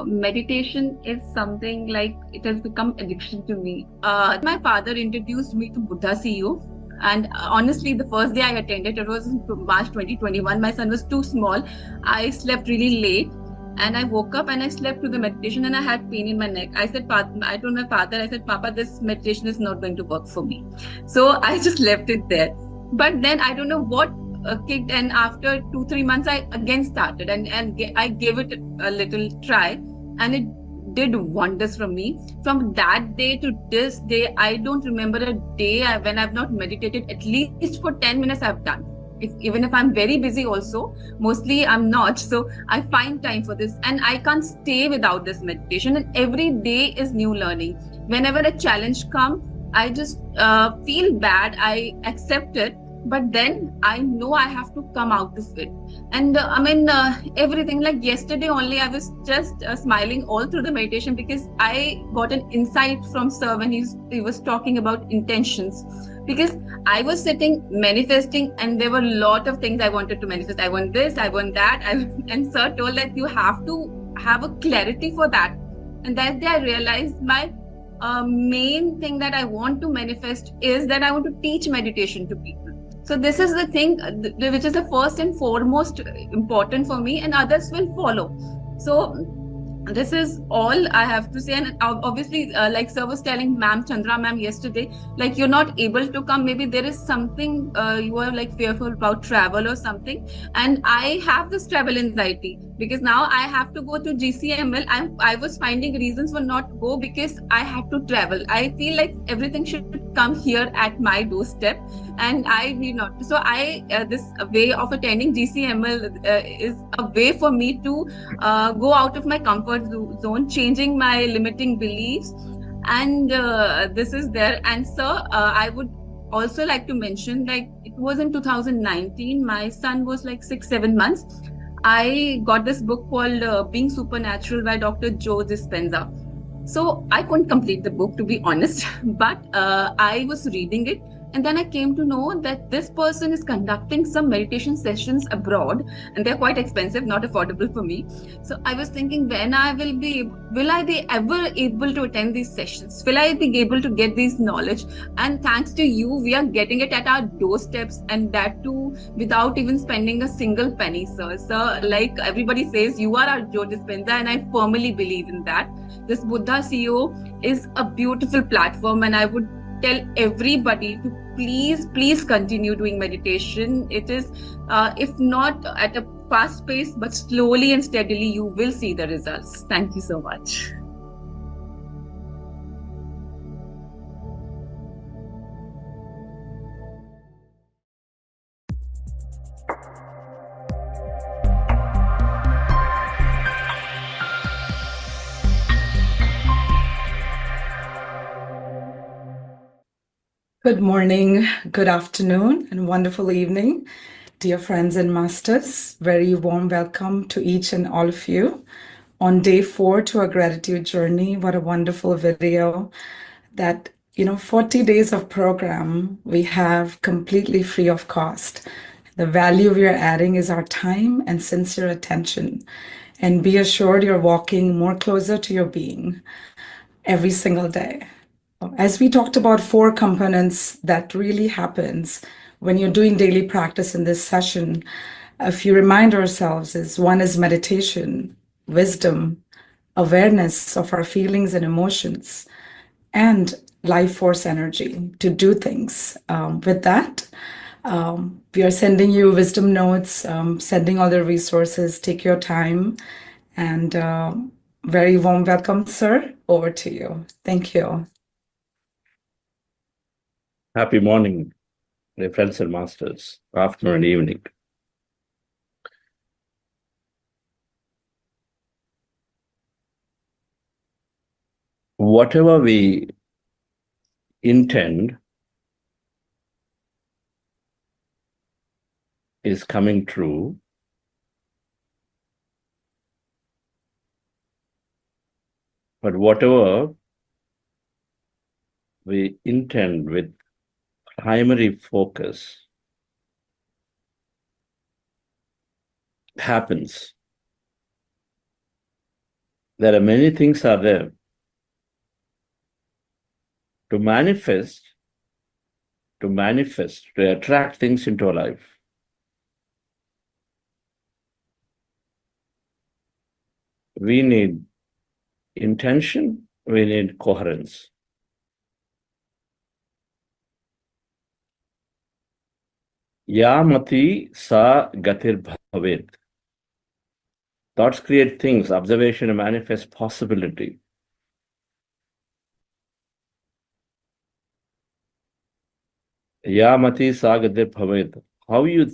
Meditation is something like it has become addiction to me. My father introduced me to Buddha CEO. And honestly, the first day I attended, it was in March 2021. My son was too small. I slept really late and I woke up and I slept through the meditation and I had pain in my neck. I said, I told my father, I said, Papa, this meditation is not going to work for me. So I just left it there. But then I don't know what kicked, and after 2-3 months I again started and I gave it a little try, and it did wonders for me. From that day to this day, I don't remember a day when I've not meditated. At least for 10 minutes I've done. Even if I'm very busy also, mostly I'm not, so I find time for this, and I can't stay without this meditation. And every day is new learning. Whenever a challenge comes, I just feel bad, I accept it, but then I know I have to come out of it. And everything, like yesterday only, I was just smiling all through the meditation because I got an insight from Sir when he was talking about intentions. Because I was sitting manifesting, and there were a lot of things I wanted to manifest. I want this, I want that. And Sir told that you have to have a clarity for that. And that day I realized my main thing that I want to manifest is that I want to teach meditation to people. So this is the thing which is the first and foremost important for me, and others will follow. So this is all I have to say. And obviously, like Sir was telling Ma'am Chandra Ma'am yesterday, like you're not able to come, maybe there is something you are like fearful about travel or something. And I have this travel anxiety because now I have to go to GCML. I was finding reasons for not go because I have to travel. I feel like everything should come here at my doorstep, and I need not. So this way of attending GCML is a way for me to go out of my comfort zone, changing my limiting beliefs, and this is there. And sir, I would also like to mention, like, it was in 2019. My son was like 6-7 months. I got this book called Being Supernatural by Dr. Joe Dispenza. So I couldn't complete the book, to be honest, but I was reading it. And then I came to know that this person is conducting some meditation sessions abroad, and they're quite expensive, not affordable for me. So I was thinking, will I be ever able to attend these sessions? Will I be able to get this knowledge? And thanks to you, we are getting it at our doorsteps, and that too without even spending a single penny, sir. So, like everybody says, you are our Joe Dispenza, and I firmly believe in that. This Buddha CEO is a beautiful platform, and I would tell everybody to please continue doing meditation. It is, if not at a fast pace, but slowly and steadily, you will see the results. Thank you so much. Good morning, good afternoon, and wonderful evening, dear friends and masters. Very warm welcome to each and all of you on day 4 to our gratitude journey. What a wonderful video that, 40 days of program we have completely free of cost. The value we are adding is our time and sincere attention. And be assured you're walking more closer to your being every single day. As we talked about 4 components that really happens when you're doing daily practice in this session, if you remind ourselves, is one is meditation, wisdom, awareness of our feelings and emotions, and life force energy to do things. With that, we are sending you wisdom notes, sending all the resources. Take your time, and very warm welcome, sir. Over to you. Thank you. Happy morning, my friends and masters, afternoon and evening. Whatever we intend is coming true. But whatever we intend with primary focus happens. There are many things are there to manifest, to attract things into our life. We need intention, we need coherence. Ya mati sa gatir bhavet. Thoughts create things, observation manifests possibility. Ya mati sa gatir bhavet. How you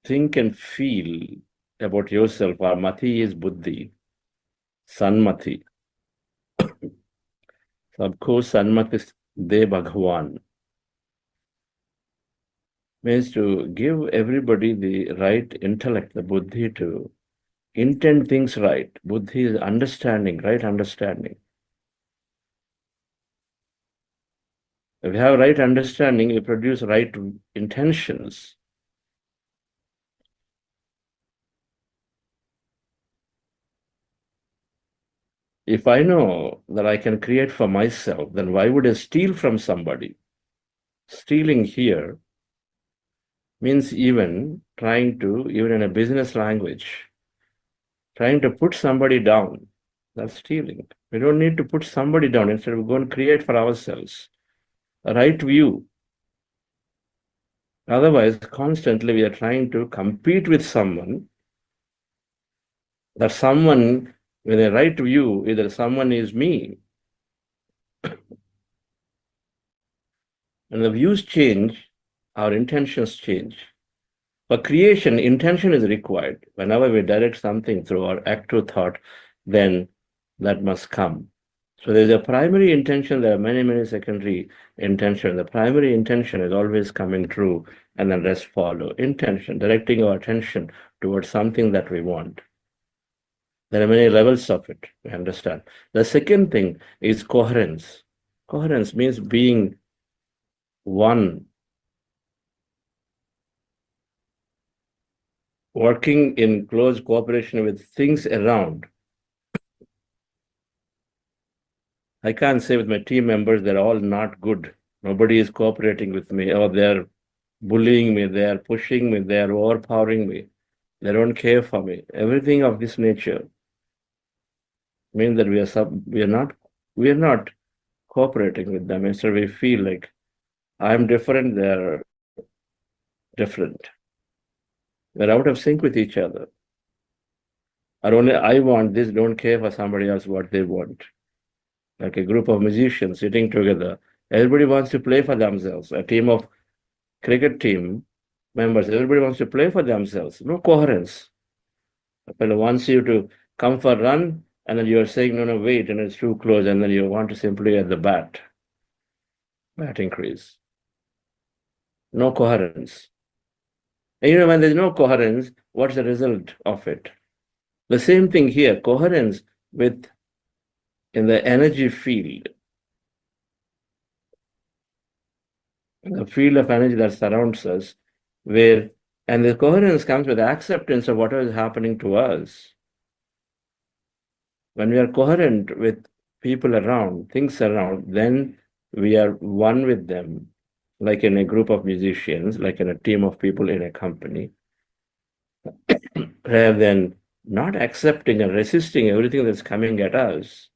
think and feel about yourself, our mati is buddhi, sanmati. Sabko sanmati de Bhagwan. Means to give everybody the right intellect, the buddhi, to intend things right. Buddhi is understanding, right understanding. If you have right understanding, you produce right intentions. If I know that I can create for myself, then why would I steal from somebody? Stealing here means even in a business language, trying to put somebody down. That's stealing. We don't need to put somebody down. Instead, we're going to create for ourselves a right view. Otherwise, constantly we are trying to compete with someone. That someone with a right view, either someone is me, And the views change, our intentions change. For creation, intention is required. Whenever we direct something through our active thought, then that must come. So there's a primary intention, there are many, many secondary intention. The primary intention is always coming true, and then rest follow. Intention, directing our attention towards something that we want. There are many levels of it, we understand. The second thing is coherence. Coherence means being one, working in close cooperation with things around. I can't say with my team members they're all not good. Nobody is cooperating with me, or they're bullying me, they're pushing me, they're overpowering me. They don't care for me. Everything of this nature means that we are not cooperating with them. Instead, we feel like I'm different, they're different. We're out of sync with each other. Or only I want this, don't care for somebody else what they want. Like a group of musicians sitting together. Everybody wants to play for themselves. A team of cricket team members, everybody wants to play for themselves. No coherence. A fellow wants you to come for a run, and then you're saying, no, wait, and it's too close, and then you want to simply at the bat increase. No coherence. And when there's no coherence, what's the result of it? The same thing here, coherence in the energy field, the field of energy that surrounds us, and the coherence comes with acceptance of what is happening to us. When we are coherent with people around, things around, then we are one with them, like in a group of musicians, like in a team of people in a company, rather than not accepting and resisting everything that's coming at us.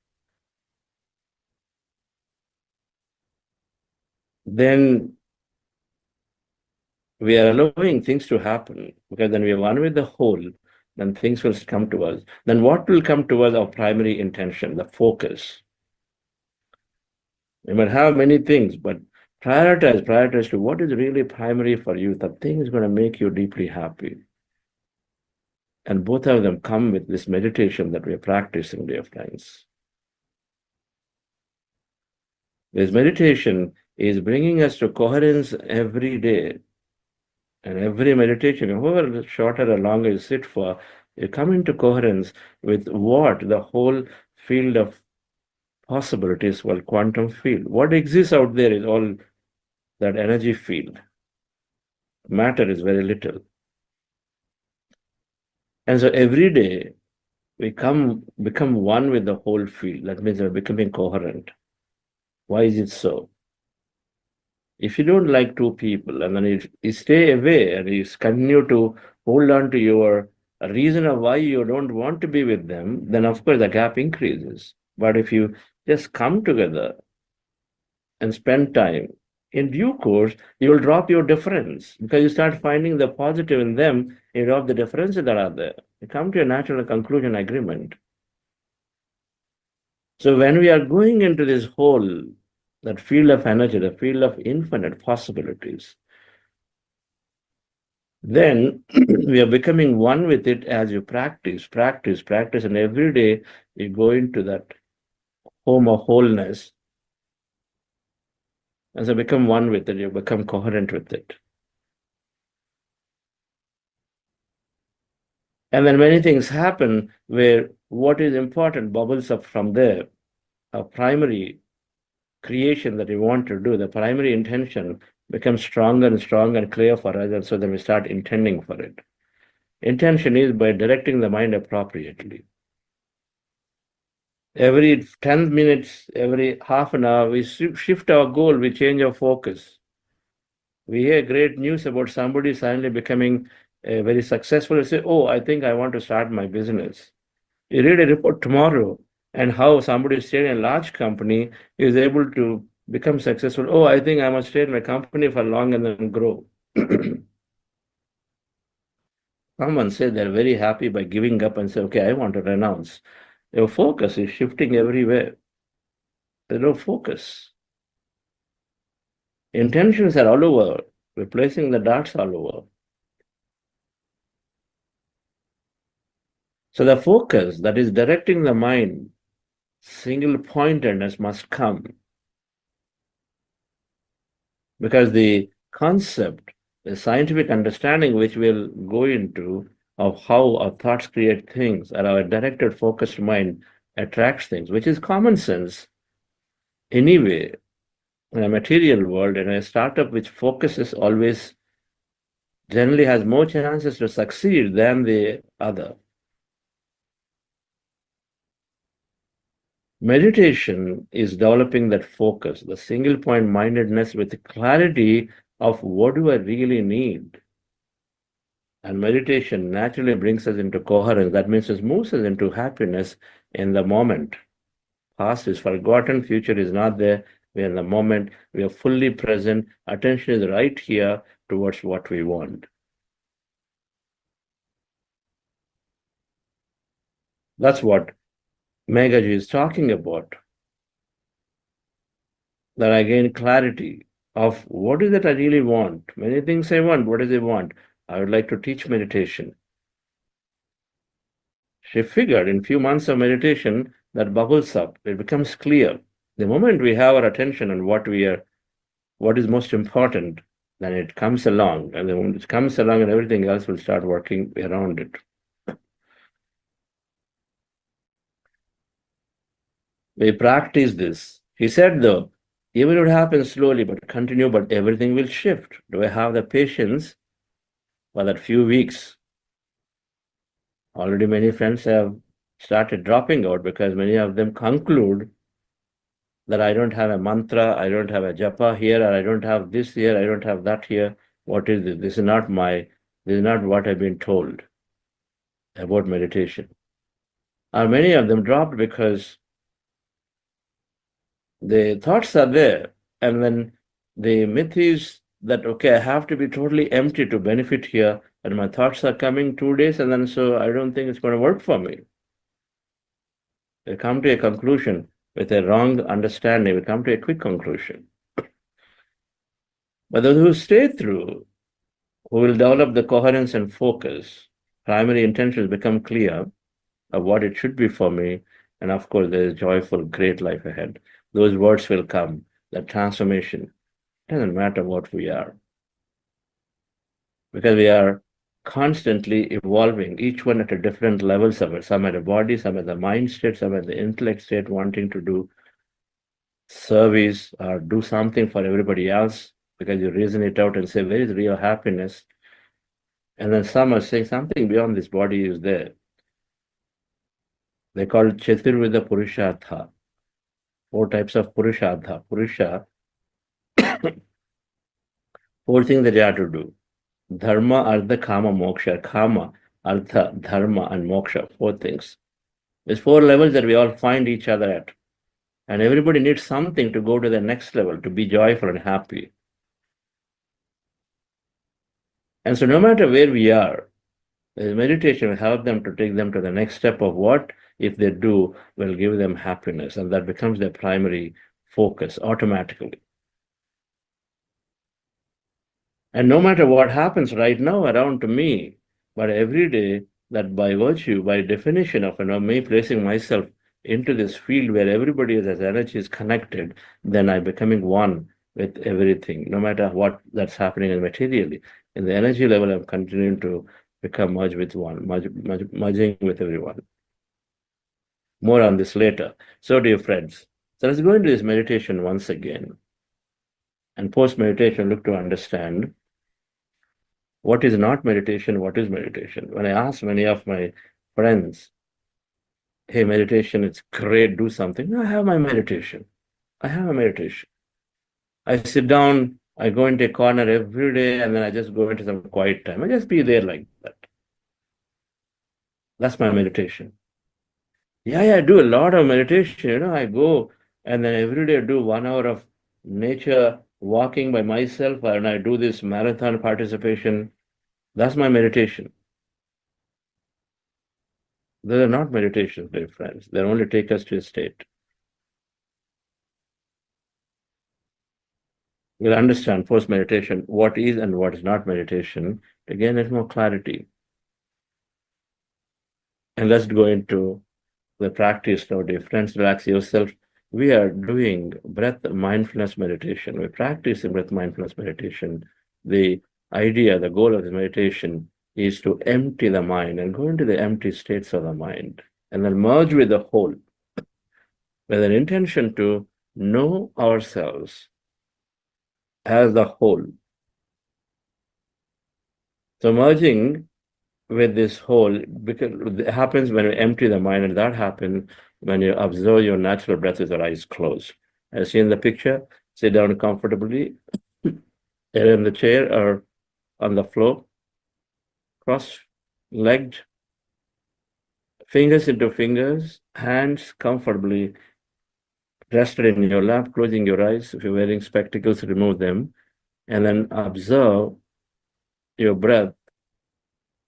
Then we are allowing things to happen, because then we are one with the whole, then things will come to us. Then what will come to us? Our primary intention, the focus. You might have many things, but prioritize to what is really primary for you. That thing is going to make you deeply happy. And both of them come with this meditation that we are practicing, dear friends. This meditation is bringing us to coherence every day. And every meditation, however shorter or longer you sit for, you come into coherence with what the whole field of possibilities called quantum field. What exists out there is all that energy field. Matter is very little. And so every day we become one with the whole field. That means we're becoming coherent. Why is it so? If you don't like two people and then you stay away and you continue to hold on to your reason of why you don't want to be with them, then of course the gap increases. But if you just come together and spend time, in due course, you will drop your difference, because you start finding the positive in them, you drop the differences that are there. You come to a natural conclusion agreement. So when we are going into this whole, that field of energy, the field of infinite possibilities, then we are becoming one with it as you practice, and every day you go into that home of wholeness. As you become one with it, you become coherent with it. And then many things happen where what is important bubbles up from there. A primary creation that we want to do, the primary intention becomes stronger and stronger and clear for us, and so then we start intending for it. Intention is by directing the mind appropriately. Every 10 minutes, every half an hour, we shift our goal, we change our focus. We hear great news about somebody suddenly becoming very successful and say, oh, I think I want to start my business. You read a report tomorrow and how somebody stayed in a large company is able to become successful. Oh, I think I must stay in my company for long and then grow. Someone said they're very happy by giving up and say, okay, I want to renounce. Your focus is shifting everywhere. There's no focus. Intentions are all over. We're placing the dots all over. So the focus that is directing the mind, single pointedness must come. Because the concept, the scientific understanding which we'll go into of how our thoughts create things and our directed focused mind attracts things, which is common sense anyway. In a material world, in a startup which focuses always generally has more chances to succeed than the other. Meditation is developing that focus, the single point mindedness with the clarity of what do I really need. And meditation naturally brings us into coherence. That means it moves us into happiness in the moment. Past is forgotten, future is not there. We are in the moment, we are fully present. Attention is right here towards what we want. That's what Meghaji is talking about. That I gain clarity of what is it I really want. Many things I want. What does I want? I would like to teach meditation. She figured in few months of meditation that bubbles up. It becomes clear. The moment we have our attention on what is most important, then it comes along. And the moment it comes along and everything else will start working around it. We practice this. He said though, even it would happen slowly, but continue, but everything will shift. Do I have the patience for that few weeks? Already many friends have started dropping out because many of them conclude that I don't have a mantra, I don't have a japa here, or I don't have this here, I don't have that here. What is this? This is not what I've been told about meditation. And many of them dropped because the thoughts are there. And then the myth is that, okay, I have to be totally empty to benefit here. And my thoughts are coming 2 days, and then so I don't think it's going to work for me. They come to a conclusion with a wrong understanding. We come to a quick conclusion. But those who stay through, who will develop the coherence and focus, primary intentions become clear of what it should be for me. And of course, there is joyful, great life ahead. Those words will come, the transformation. It doesn't matter what we are. Because we are constantly evolving, each one at a different levels of it. Some at the body, some at the mind state, some at the intellect state, wanting to do service or do something for everybody else because you reason it out and say, where is real happiness? And then some are saying something beyond this body is there. They call it Chaturveda Purushartha. 4 types of Purushartha. Purusha, 4 things that you have to do. Dharma, Artha, Kama, Moksha. Kama, Artha, Dharma, and Moksha. 4 things. There's 4 levels that we all find each other at. And everybody needs something to go to the next level, to be joyful and happy. And so no matter where we are, the meditation will help them to take them to the next step of what, if they do, will give them happiness. And that becomes their primary focus automatically. And no matter what happens right now around to me, but every day, that by virtue, by definition of me placing myself into this field where everybody as energy is connected, then I'm becoming one with everything, no matter what that's happening materially. In the energy level, I'm continuing to become merged with one, merging with everyone. More on this later. So, dear friends, so let's go into this meditation once again. And post-meditation, look to understand what is not meditation, what is meditation. When I ask many of my friends, hey, meditation, it's great, do something. No, I have my meditation. I have a meditation. I sit down, I go into a corner every day, and then I just go into some quiet time. I just be there like that. That's my meditation. Yeah, I do a lot of meditation. I go and then every day I do 1 hour of nature walking by myself, and I do this marathon participation. That's my meditation. They are not meditations, dear friends. They only take us to a state. You'll understand post meditation what is and what is not meditation to gain it more clarity. And let's go into the practice now, dear friends. Relax yourself. We are doing breath mindfulness meditation. We're practicing breath mindfulness meditation. The idea, the goal of the meditation is to empty the mind and go into the empty states of the mind and then merge with the whole with an intention to know ourselves as the whole. So merging with this whole, because it happens when you empty the mind, and that happens when you observe your natural breath with your eyes closed. As seen in the picture, sit down comfortably, either in the chair or on the floor, cross-legged, fingers into fingers, hands comfortably rested in your lap, closing your eyes. If you're wearing spectacles, remove them, and then observe your breath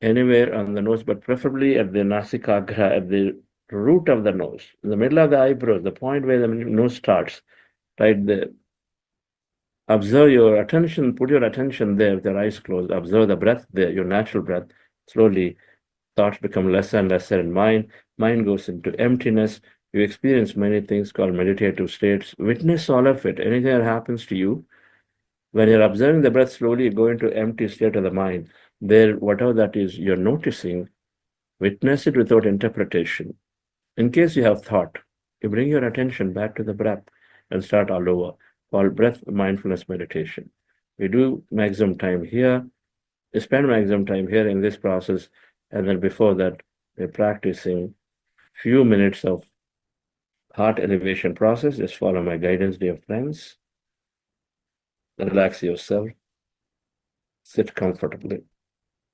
anywhere on the nose, but preferably at the nasikagra, at the root of the nose, in the middle of the eyebrows, the point where the nose starts, right there. Observe your attention, put your attention there with your eyes closed. Observe the breath there, your natural breath. Slowly, thoughts become lesser and lesser in mind. Mind goes into emptiness. You experience many things called meditative states. Witness all of it. Anything that happens to you, when you're observing the breath slowly, you go into empty state of the mind. There, whatever that is you're noticing, witness it without interpretation. In case you have thought, you bring your attention back to the breath and start all over, called breath mindfulness meditation. We do maximum time here, we spend maximum time here in this process, and then before that, we're practicing few minutes of heart elevation process. Just follow my guidance, dear friends. Relax yourself, sit comfortably.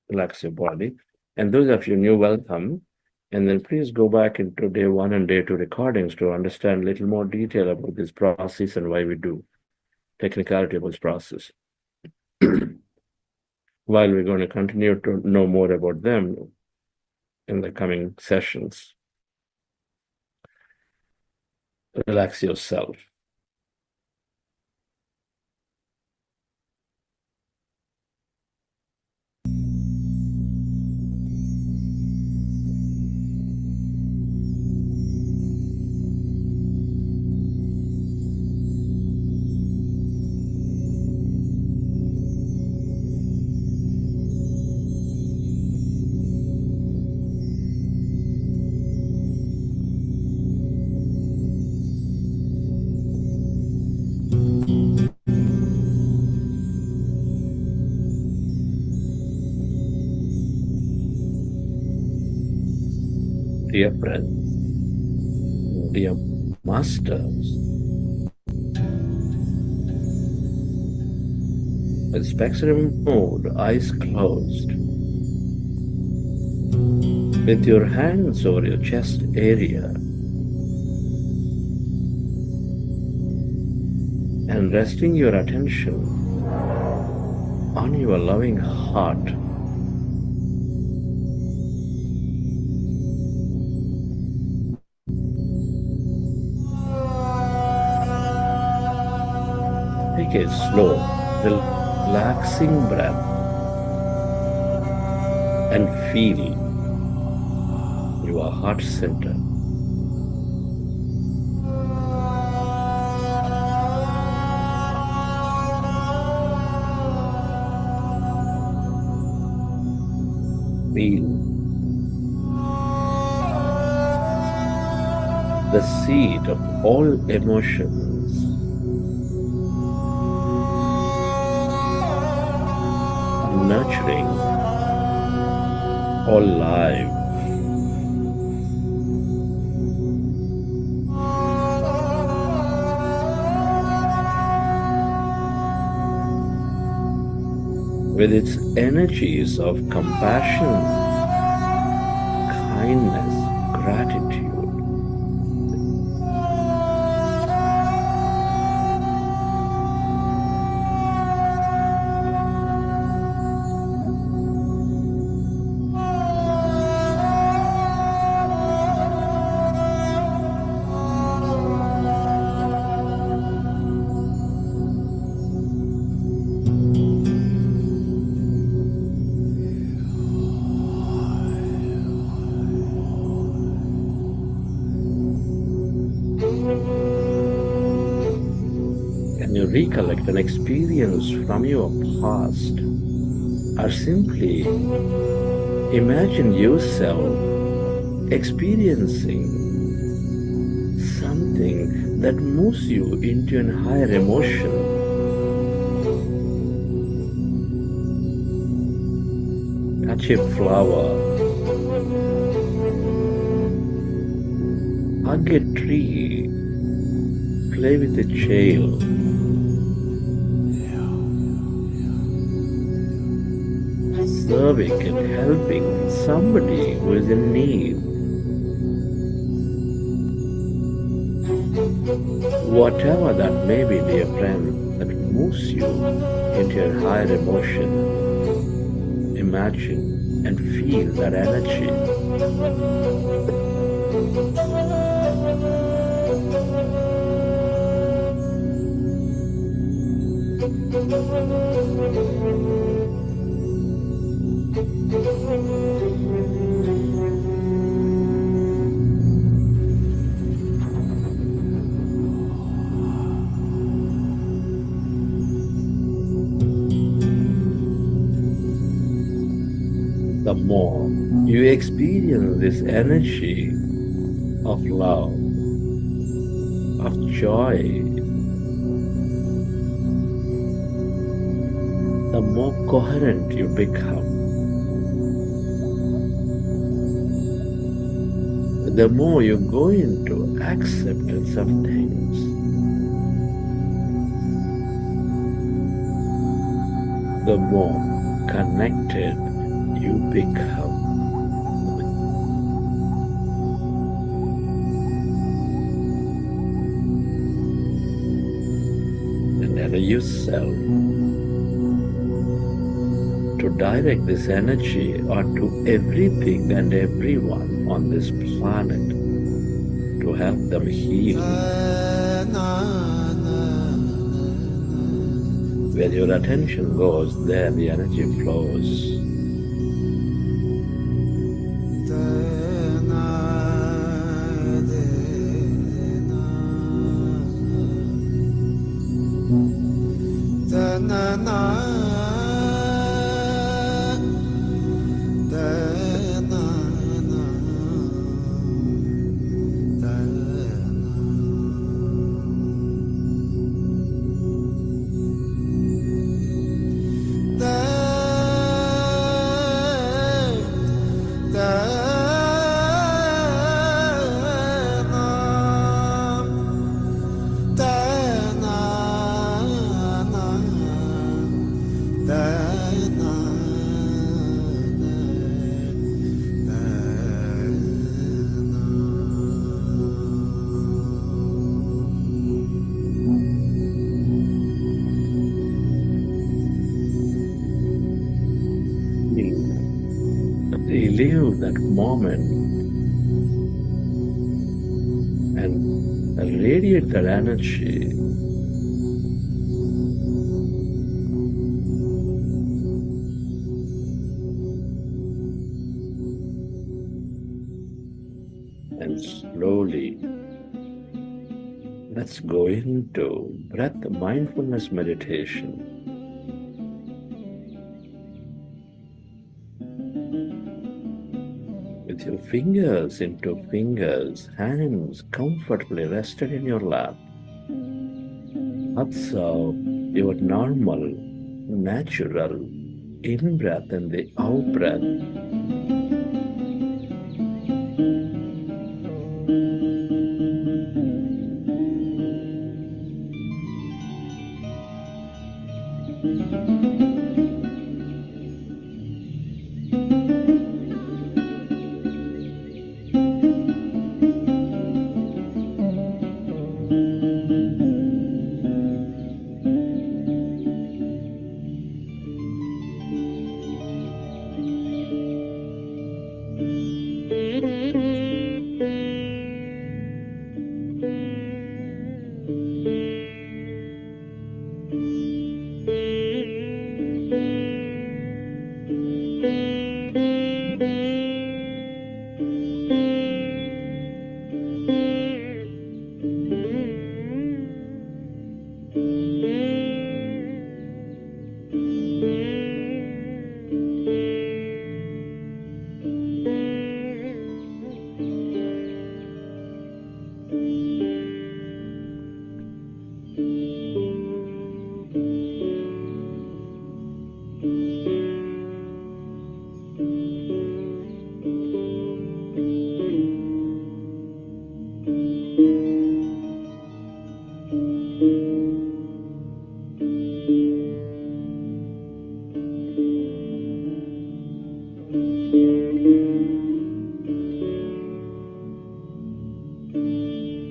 Relax your body. And those of you new, welcome. And then please go back into day 1 and day 2 recordings to understand a little more detail about this process and why we do technicality of this process. While we're going to continue to know more about them in the coming sessions. Relax yourself. Dear friends, dear masters, with specs removed, eyes closed, with your hands over your chest area, and resting your attention on your loving heart. Take a slow, relaxing breath and feel your heart center. Feel the seed of all emotions nurturing all life. With its energies of compassion, kindness, gratitude. recollect an experience from your past, or simply imagine yourself experiencing something that moves you into a higher emotion. Touch a flower, hug a tree, play with a child. Serving and helping somebody who is in need. Whatever that may be, dear friend, that moves you into a higher emotion, imagine and feel that energy. The more you experience this energy of love, of joy, the more coherent you become, the more you go into acceptance of things. The more connected you become. And allow yourself to direct this energy onto everything and everyone on this planet to help them heal. Where your attention goes, there the energy flows. Relive that moment and radiate that energy. And slowly, let's go into breath mindfulness meditation. With your fingers into fingers, hands comfortably rested in your lap. Observe your normal, natural in-breath and the out-breath.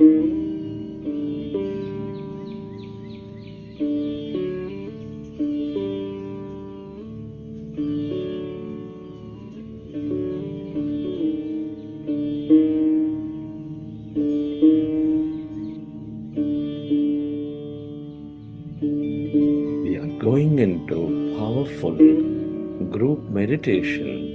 We are going into powerful group meditation.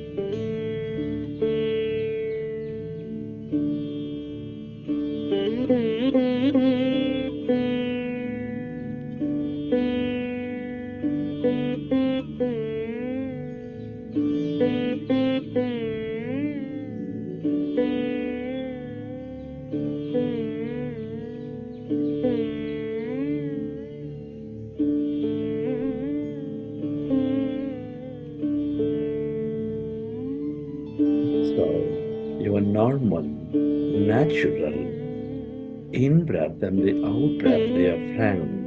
So, your normal, natural in-breath and the out-breath, dear friends.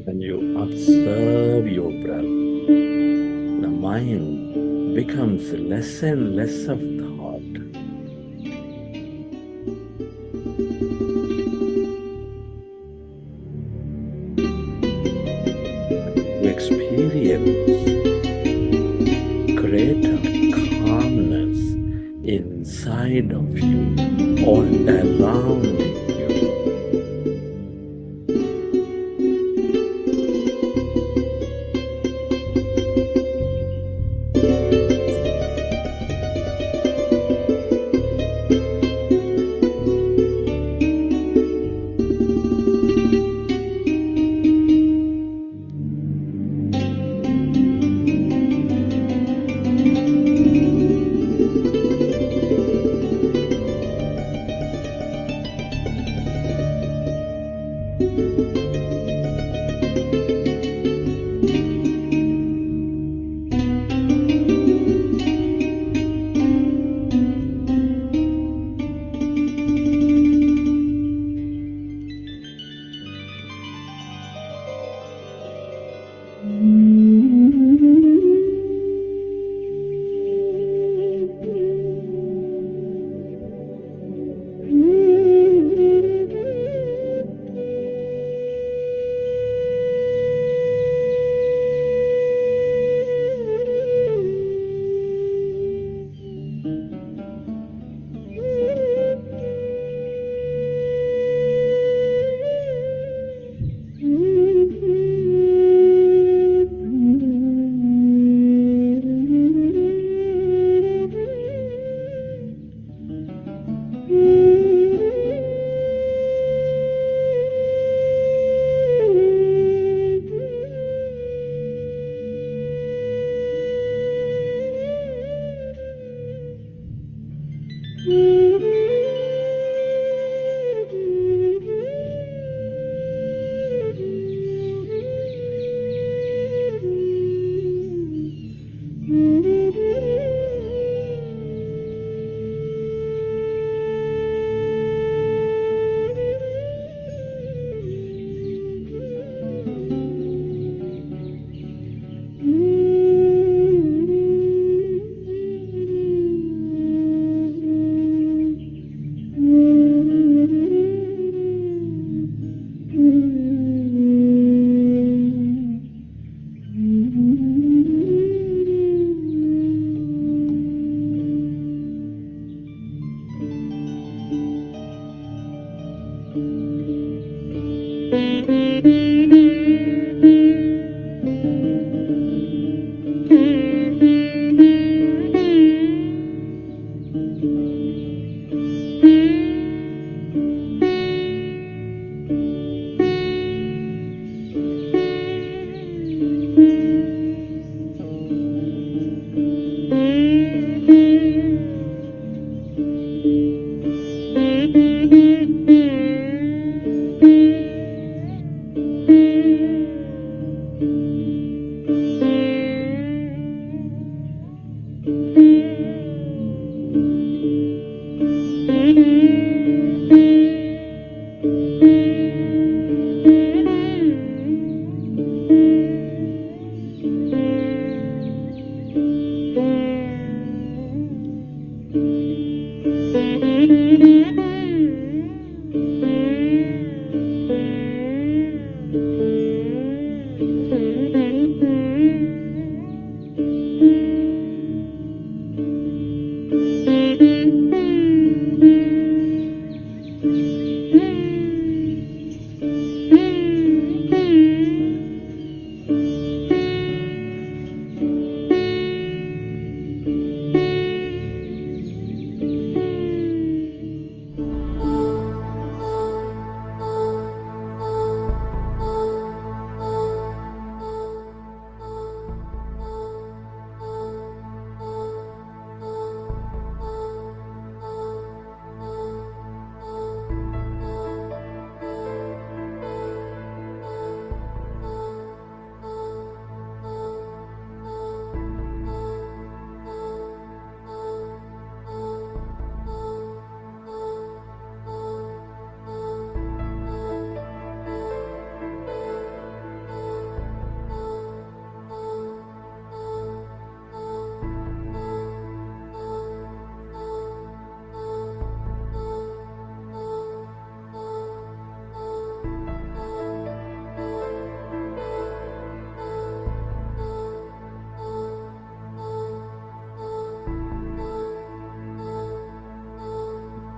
When you observe your breath, the mind becomes less and less of thought. You experience greater calmness inside of you, all around you.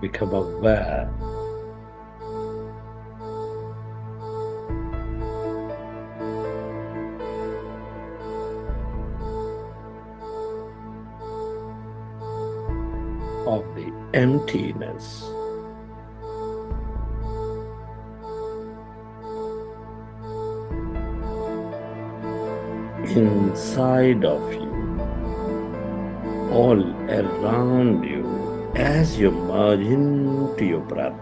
become aware of the emptiness inside of you, all around you, as you merge into your breath.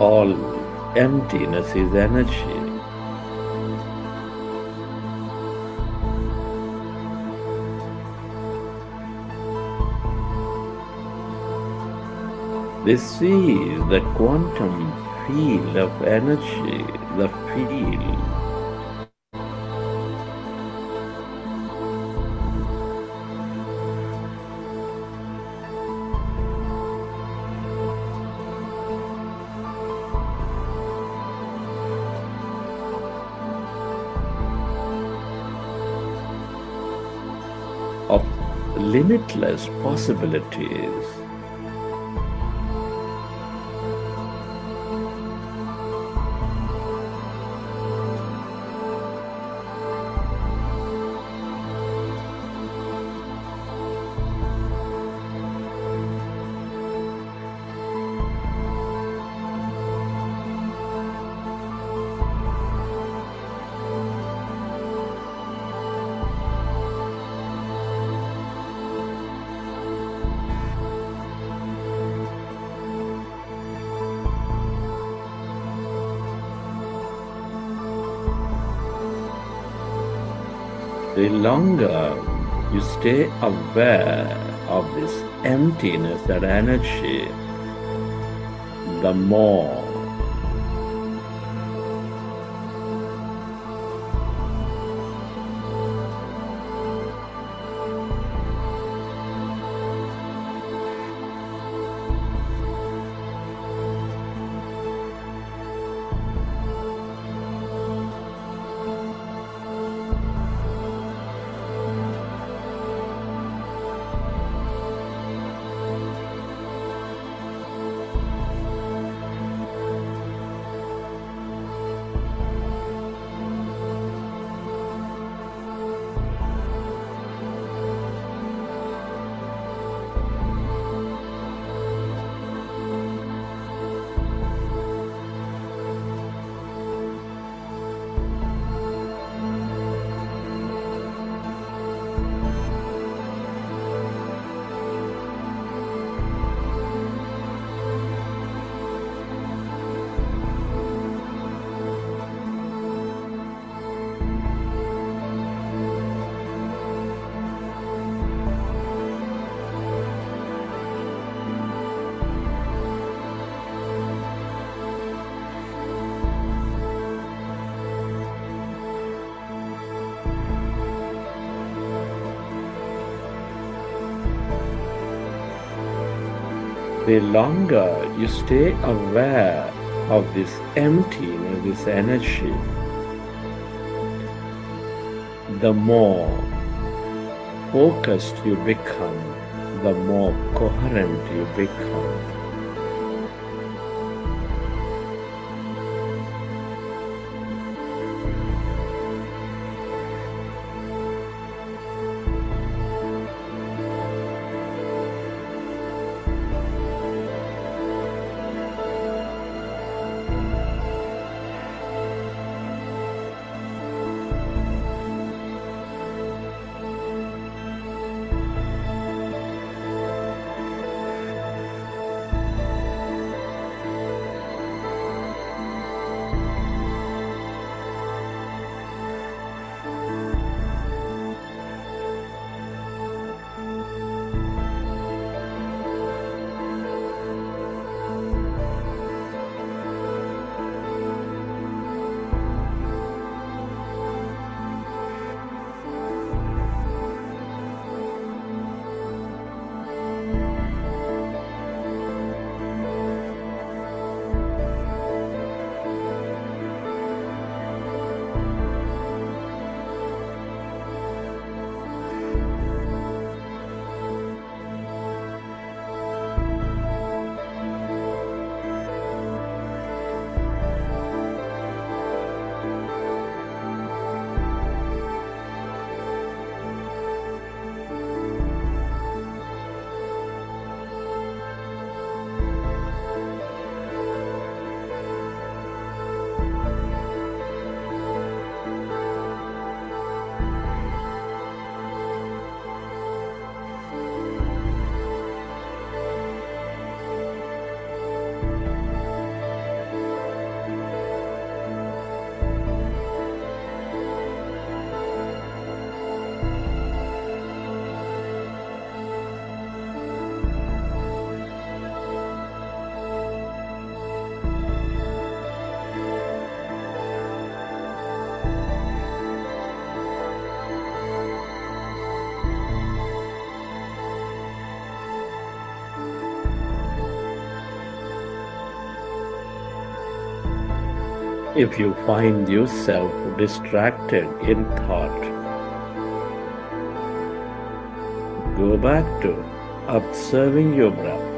All emptiness is energy. This is the quantum field of energy, the field. limitless possibilities. The longer you stay aware of this emptiness and energy, the more the longer you stay aware of this emptiness, this energy, the more focused you become, the more coherent you become. If you find yourself distracted in thought, Go back to observing your breath.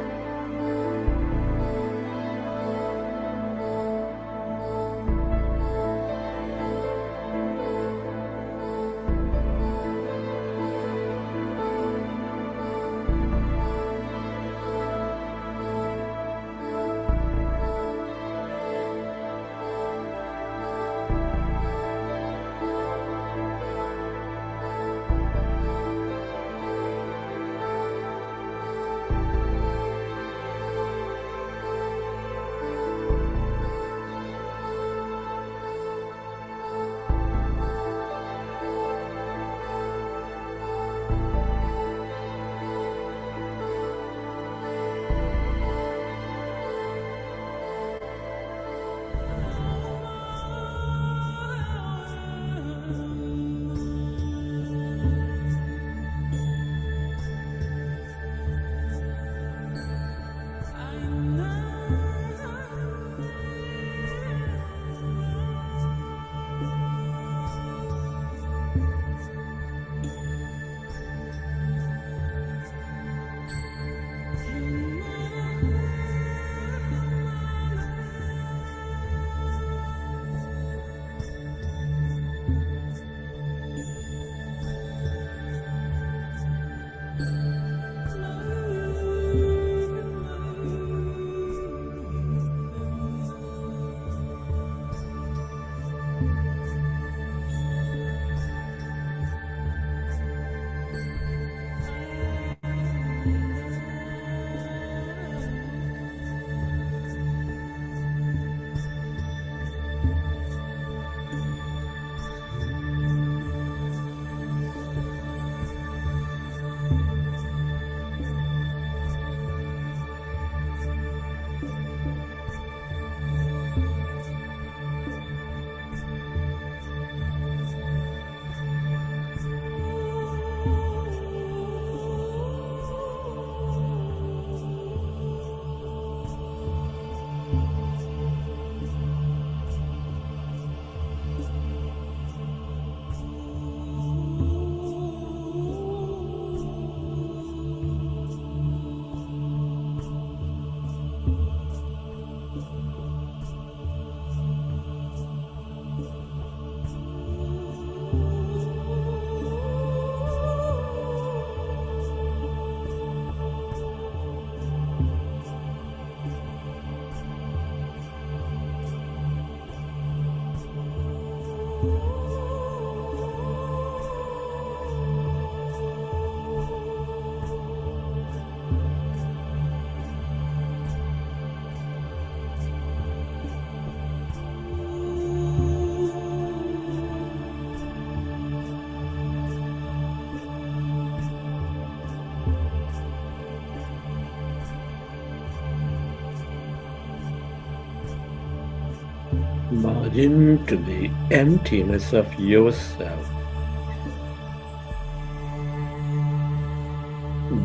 Merge into the emptiness of yourself.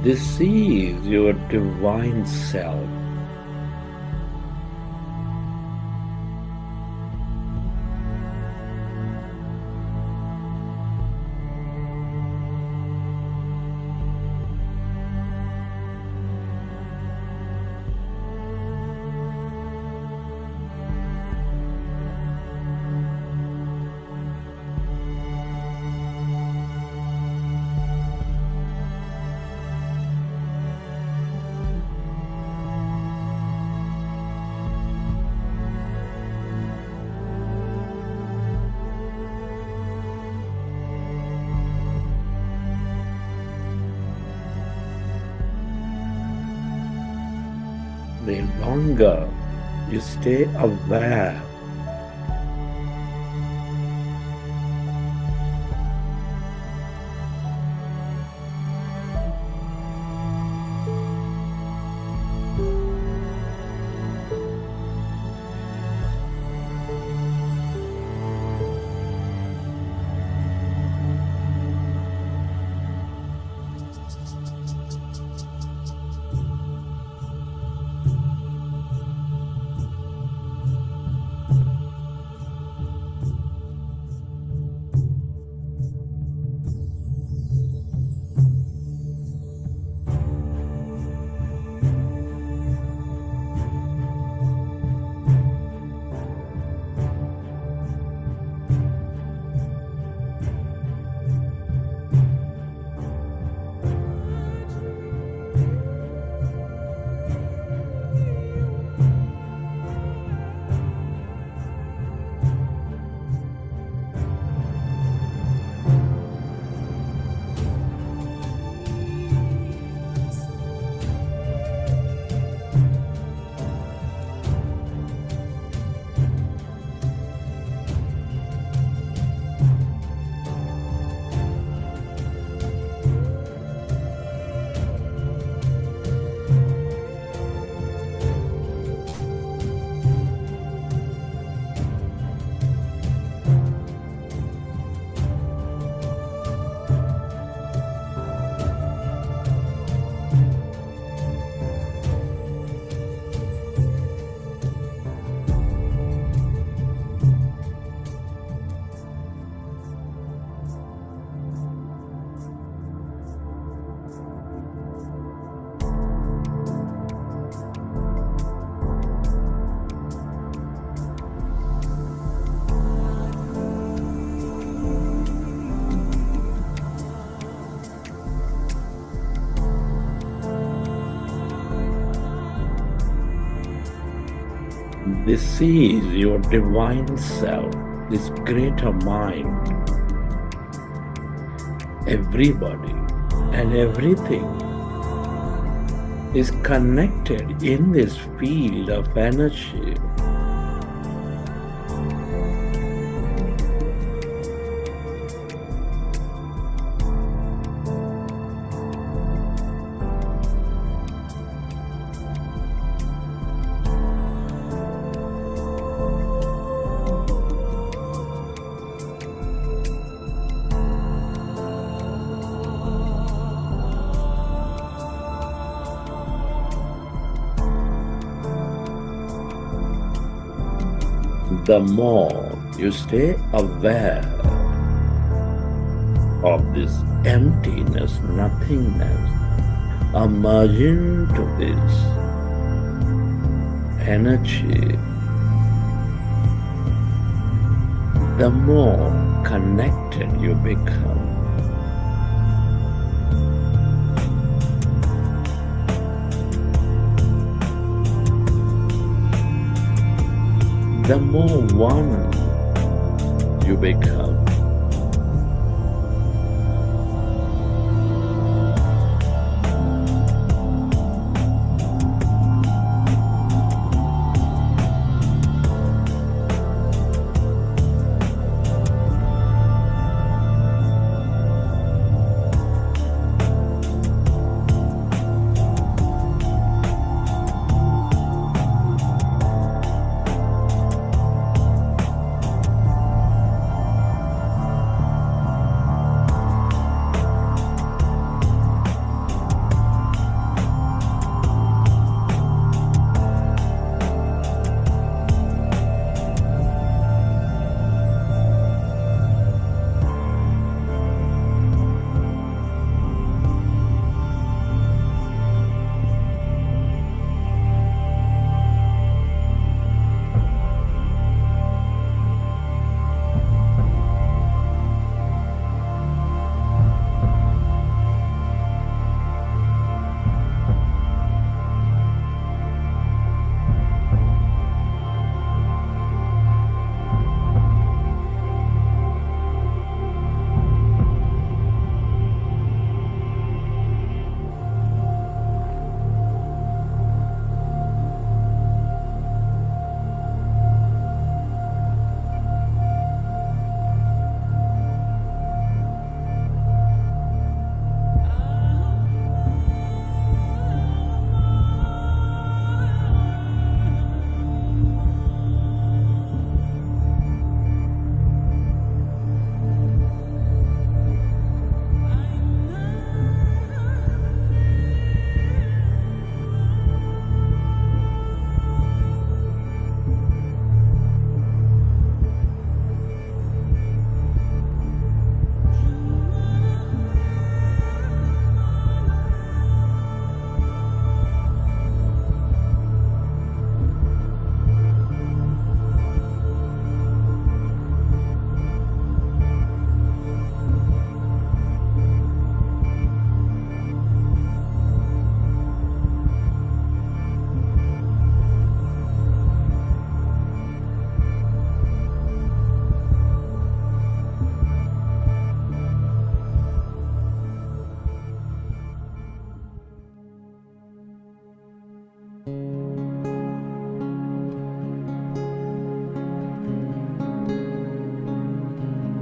This is your divine self. The longer you stay aware, This is your divine self, this greater mind. Everybody and everything is connected in this field of energy. The more you stay aware of this emptiness, nothingness, emerging to this energy, the more connected you become. The more one you become.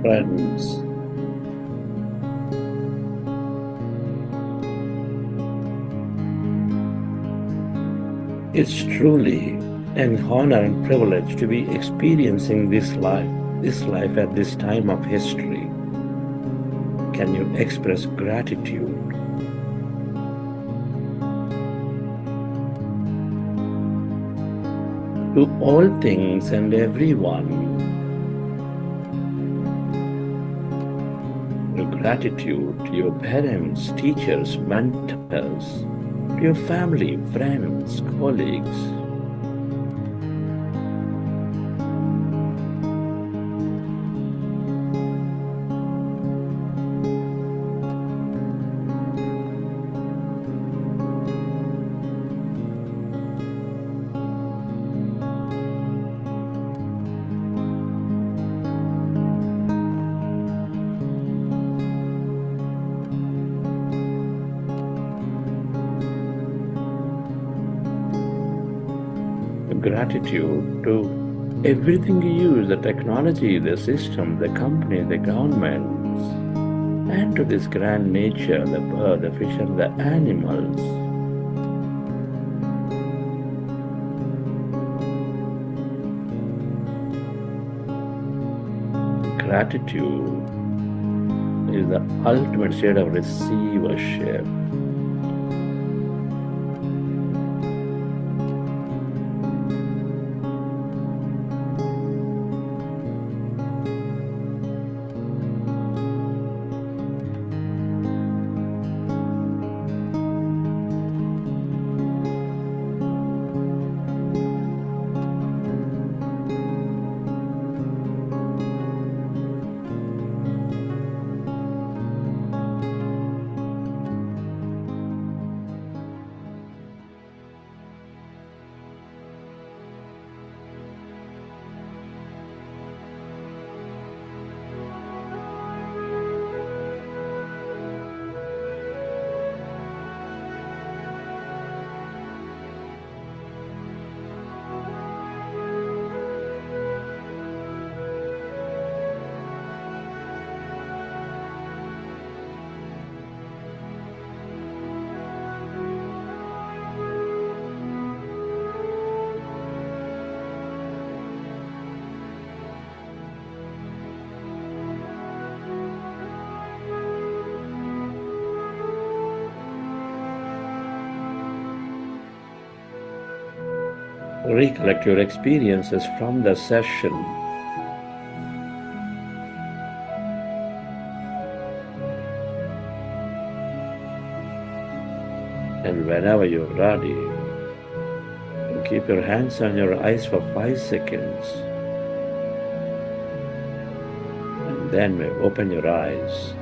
Friends, it's truly an honor and privilege to be experiencing this life at this time of history. Can you express gratitude? To all things and everyone. Your gratitude to your parents, teachers, mentors, to your family, friends, colleagues. gratitude to everything you use, the technology, the system, the company, the governments, and to this grand nature, the bird, the fish, and the animals. Gratitude is the ultimate state of receivership. Recollect your experiences from the session. And whenever you're ready, you keep your hands on your eyes for 5 seconds. And then open your eyes.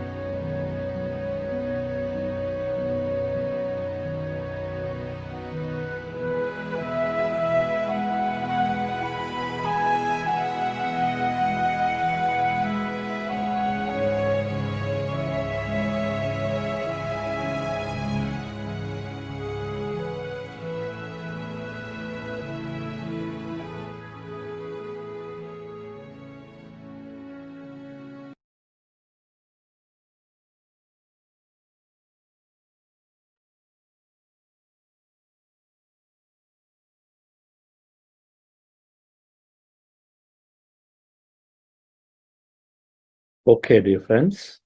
Okay, dear friends.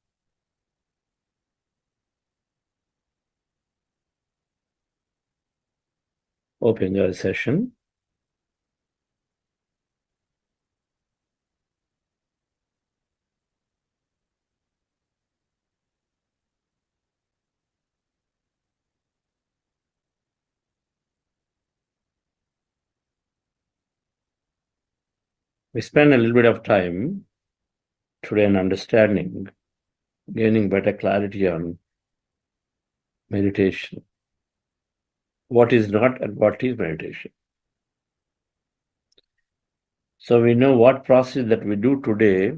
Open your session. We spend a little bit of time today in understanding, gaining better clarity on meditation. What is not and what is meditation. So we know what process that we do today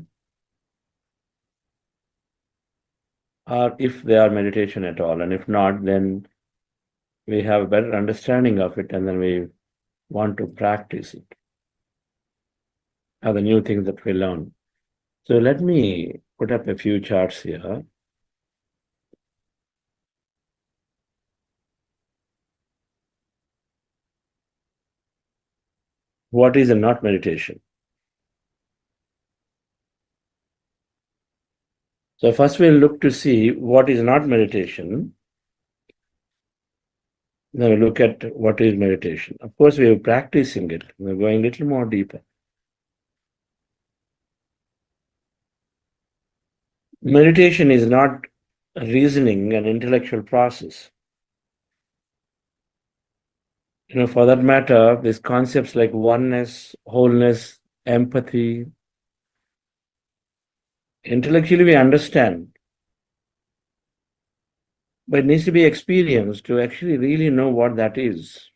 or if they are meditation at all. And if not, then we have a better understanding of it and then we want to practice it. Are the new things that we learn. So let me put up a few charts here. What is a not meditation? So first we'll look to see what is not meditation. Then we look at what is meditation. Of course, we are practicing it. We're going a little more deeper. Meditation is not reasoning and intellectual process. For that matter, these concepts like oneness, wholeness, empathy, intellectually we understand, but it needs to be experienced to actually really know what that is.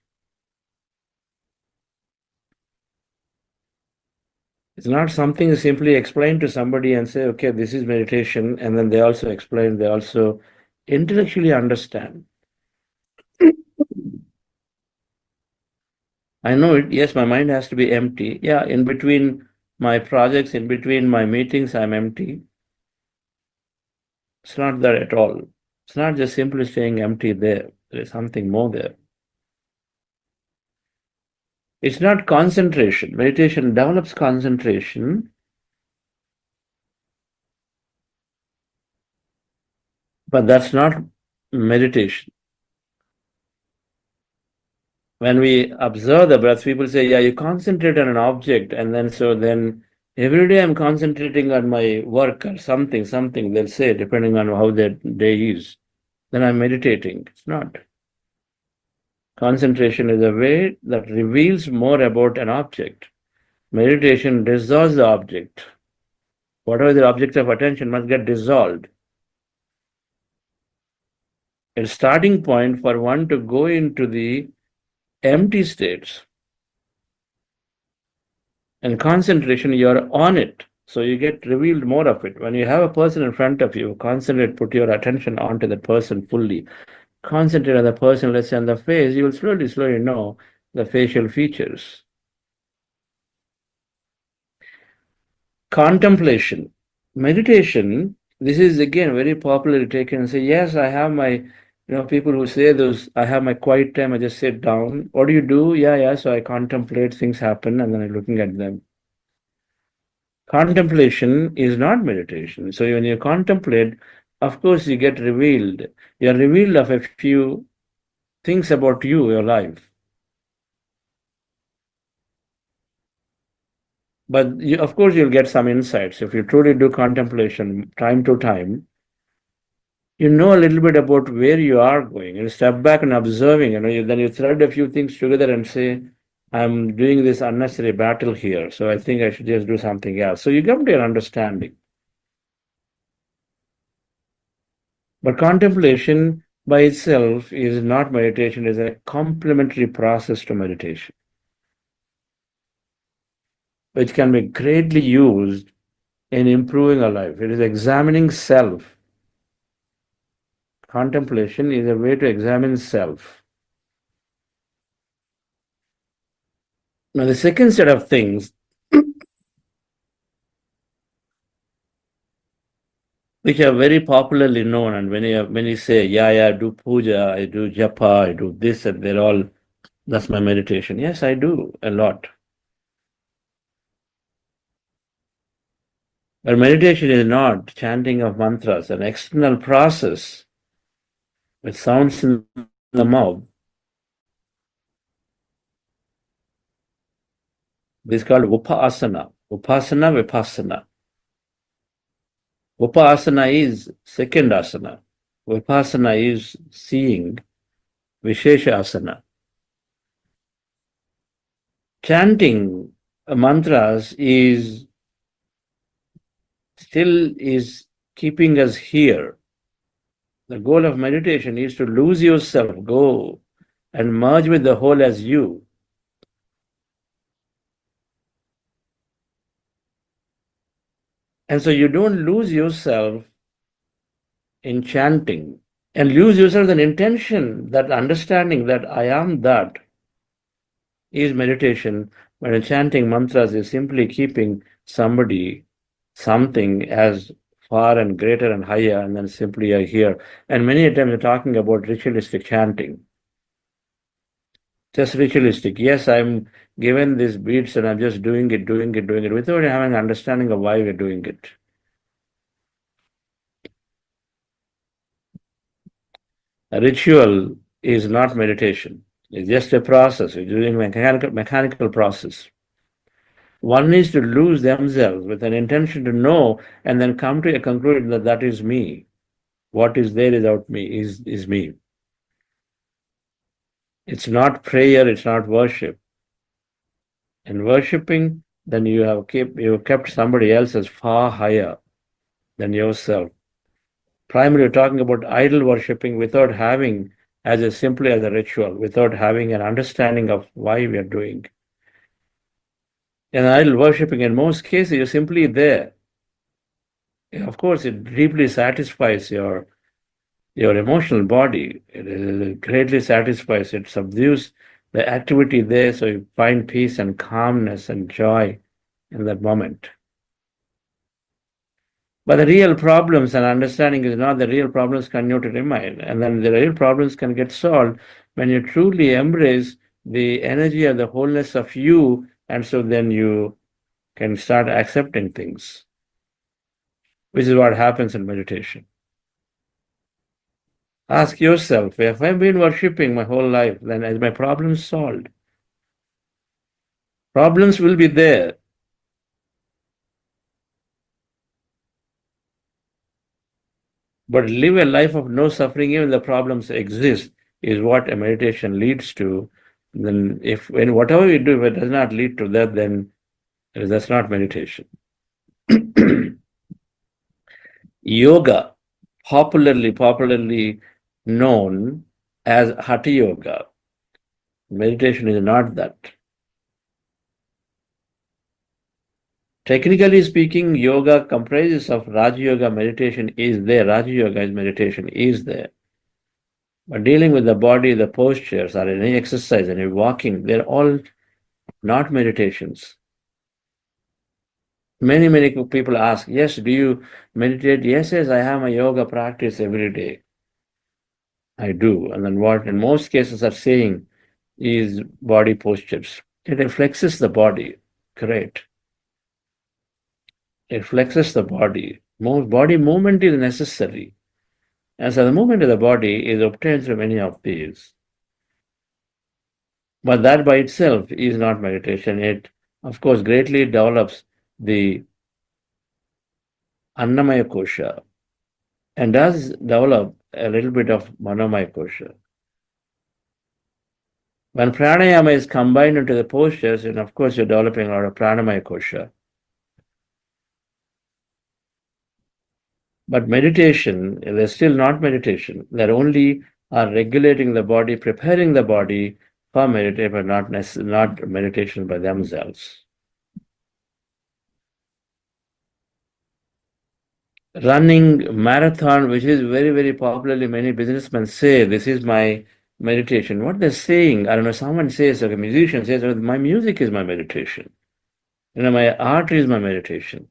It's not something you simply explain to somebody and say, okay, this is meditation, and then they also explain, they also intellectually understand. I know it. Yes, my mind has to be empty. Yeah, in between my projects, in between my meetings, I'm empty. It's not that at all. It's not just simply staying empty there. There is something more there. It's not concentration. Meditation develops concentration, but that's not meditation. When we observe the breath, people say, yeah, you concentrate on an object, and then every day I'm concentrating on my work or something, they'll say, depending on how their day is. Then I'm meditating. It's not. Concentration is a way that reveals more about an object. Meditation dissolves the object. Whatever the object of attention must get dissolved. A starting point for one to go into the empty states. And concentration, you're on it. So you get revealed more of it. When you have a person in front of you, concentrate, put your attention onto that person fully. Concentrate on the person, let's say on the face, you will slowly know the facial features. Contemplation. Meditation, this is again very popularly taken and say, yes, I have my, people who say those, I have my quiet time, I just sit down. What do you do? Yeah, so I contemplate, things happen, and then I'm looking at them. Contemplation is not meditation. So when you contemplate, of course, you get revealed. You're revealed of a few things about you, your life. But of course, you'll get some insights. If you truly do contemplation time to time, you know a little bit about where you are going. You step back and observing, then you thread a few things together and say, I'm doing this unnecessary battle here, so I think I should just do something else. So you come to an understanding. But contemplation by itself is not meditation, it is a complementary process to meditation, which can be greatly used in improving our life. It is examining self. Contemplation is a way to examine self. Now, the second set of things which are very popularly known, and when you say, I do puja, I do japa, I do this, and that's my meditation. Yes, I do a lot. But meditation is not chanting of mantras, an external process with sounds in the mouth. This is called upasana. Upasana, vipassana. Upasana is second asana. Vipassana is seeing. Vishesha asana. Chanting mantras is keeping us here. The goal of meditation is to lose yourself, go and merge with the whole as you. And so you don't lose yourself in chanting, and lose yourself an intention, that understanding that I am that is meditation. When chanting mantras is simply keeping somebody, something as far and greater and higher, and then simply are here. And many times we're talking about ritualistic chanting. Just ritualistic. Yes, I'm given these beats and I'm just doing it without having an understanding of why we're doing it. A ritual is not meditation. It's just a process. It's doing mechanical process. One needs to lose themselves with an intention to know and then come to a conclusion that that is me. What is there without me is me. It's not prayer, it's not worship. In worshipping, then you have kept somebody else as far higher than yourself. Primarily talking about idol worshipping without having simply as a ritual, without having an understanding of why we are doing. And idol worshipping, in most cases, you're simply there. Of course, it deeply satisfies your emotional body. It greatly satisfies, it subdues the activity there, so you find peace and calmness and joy in that moment. But the real problems and understanding is not the real problems continue to remain. And then the real problems can get solved when you truly embrace the energy of the wholeness of you. And so then you can start accepting things, which is what happens in meditation. Ask yourself, if I've been worshipping my whole life, then is my problem solved? Problems will be there. But live a life of no suffering, even the problems exist, is what a meditation leads to. Then, if when whatever you do, if it does not lead to that, then that's not meditation. Yoga, popularly known as Hatha Yoga. Meditation is not that. Technically speaking, yoga comprises of Raja Yoga, meditation is there. Raja Yoga is meditation is there. But dealing with the body, the postures, or any exercise, any walking, they're all not meditations. Many people ask, yes, do you meditate? Yes, I have my yoga practice every day. I do. And then what in most cases are saying is body postures. It flexes the body. Great. It flexes the body. Body movement is necessary. And so the movement of the body is obtained through many of these. But that by itself is not meditation. It, of course, greatly develops the Annamaya Kosha and does develop a little bit of Manomaya Kosha. When pranayama is combined into the postures, and of course you're developing a lot of pranamaya kosha. But meditation, they're still not meditation. They're only are regulating the body, preparing the body for meditation, but not meditation by themselves. Running marathon, which is very popularly, many businessmen say, this is my meditation. What they're saying, I don't know, someone says, like a musician says, oh, my music is my meditation. My art is my meditation.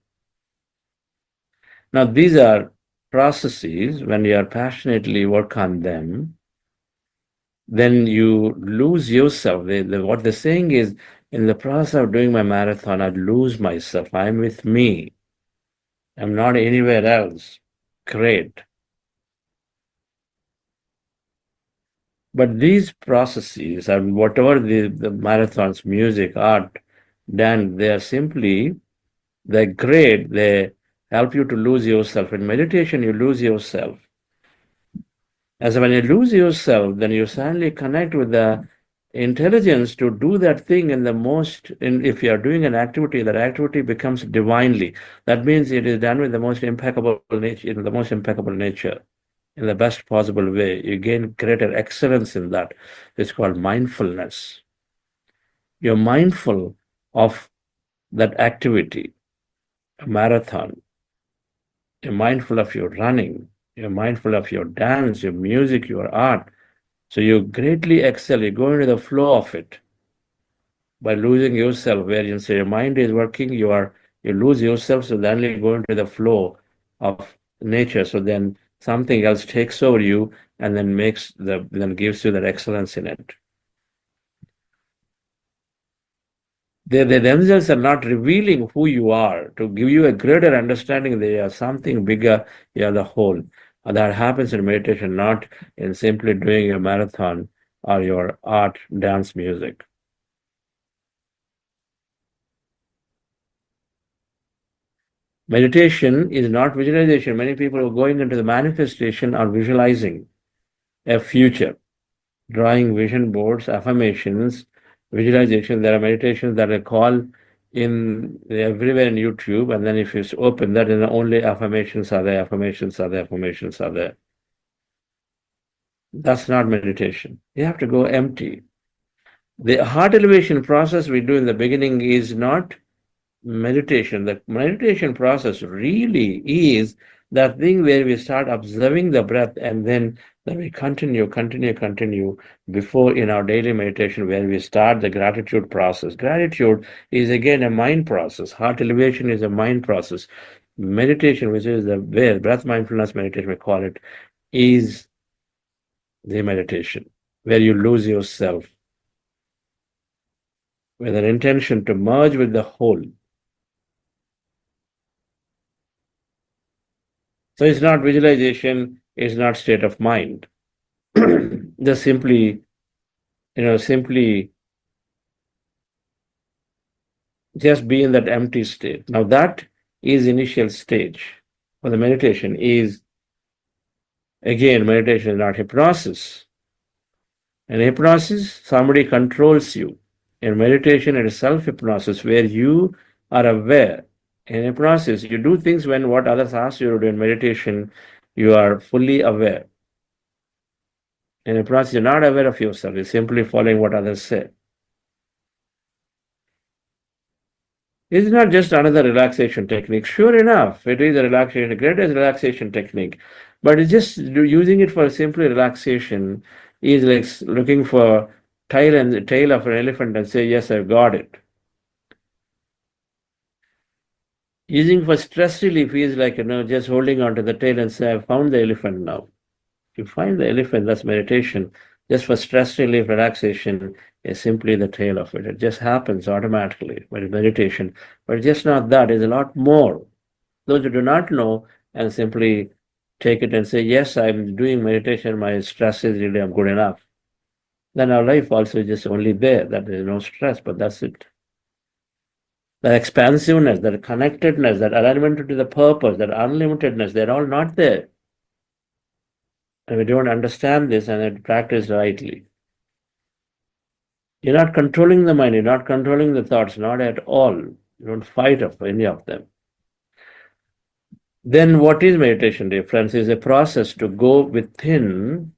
Now, these are processes, when you are passionately work on them, then you lose yourself. What they're saying is, in the process of doing my marathon, I lose myself. I'm with me. I'm not anywhere else. Great. But these processes, and whatever the marathons, music, art, dance, they are simply, they're great. They help you to lose yourself. In meditation, you lose yourself. As when you lose yourself, then you suddenly connect with the intelligence to do that thing in the most, if you are doing an activity, that activity becomes divinely. That means it is done with the most impeccable nature, in the most impeccable nature, in the best possible way. You gain greater excellence in that. It's called mindfulness. You're mindful of that activity, a marathon. You're mindful of your running. You're mindful of your dance, your music, your art. So you greatly excel. You go into the flow of it by losing yourself, where you say your mind is working, you lose yourself, so then you go into the flow of nature. So then something else takes over you and then gives you that excellence in it. They themselves are not revealing who you are to give you a greater understanding they are something bigger, you are the whole. And that happens in meditation, not in simply doing a marathon or your art, dance, music. Meditation is not visualization. Many people who are going into the manifestation are visualizing a future, drawing vision boards, affirmations, visualization. There are meditations that are called everywhere in YouTube, and then if you open that, then only affirmations are there, affirmations are there, affirmations are there. That's not meditation. You have to go empty. The heart elevation process we do in the beginning is not meditation. The meditation process really is that thing where we start observing the breath and then Then we continue before in our daily meditation where we start the gratitude process. Gratitude is again a mind process. Heart elevation is a mind process. Meditation, which is the where breath mindfulness meditation, we call it, is the meditation where you lose yourself with an intention to merge with the whole. So it's not visualization, it's not state of mind. Just simply just be in that empty state. Now that is initial stage for the meditation is, again, meditation is not hypnosis. In hypnosis, somebody controls you. In meditation, it is self-hypnosis where you are aware. In hypnosis, you do things when what others ask you to do. In meditation, you are fully aware. In hypnosis, you're not aware of yourself. You're simply following what others say. It's not just another relaxation technique. Sure enough, it is a relaxation, the greatest relaxation technique. But it's just using it for simply relaxation is like looking for tail of an elephant and say, yes, I've got it. Using for stress relief is like, just holding onto the tail and say, I've found the elephant now. If you find the elephant, that's meditation. Just for stress relief, relaxation is simply the tail of it. It just happens automatically by meditation. But it's just not that, it's a lot more. Those who do not know and simply take it and say, yes, I'm doing meditation, my stress is really, I'm good enough. Then our life also is just only there, that there is no stress, but that's it. That expansiveness, that connectedness, that alignment to the purpose, that unlimitedness, they're all not there. And we don't understand this and practice rightly. You're not controlling the mind, you're not controlling the thoughts, not at all. You don't fight for any of them. Then what is meditation, dear friends? Is a process to go within,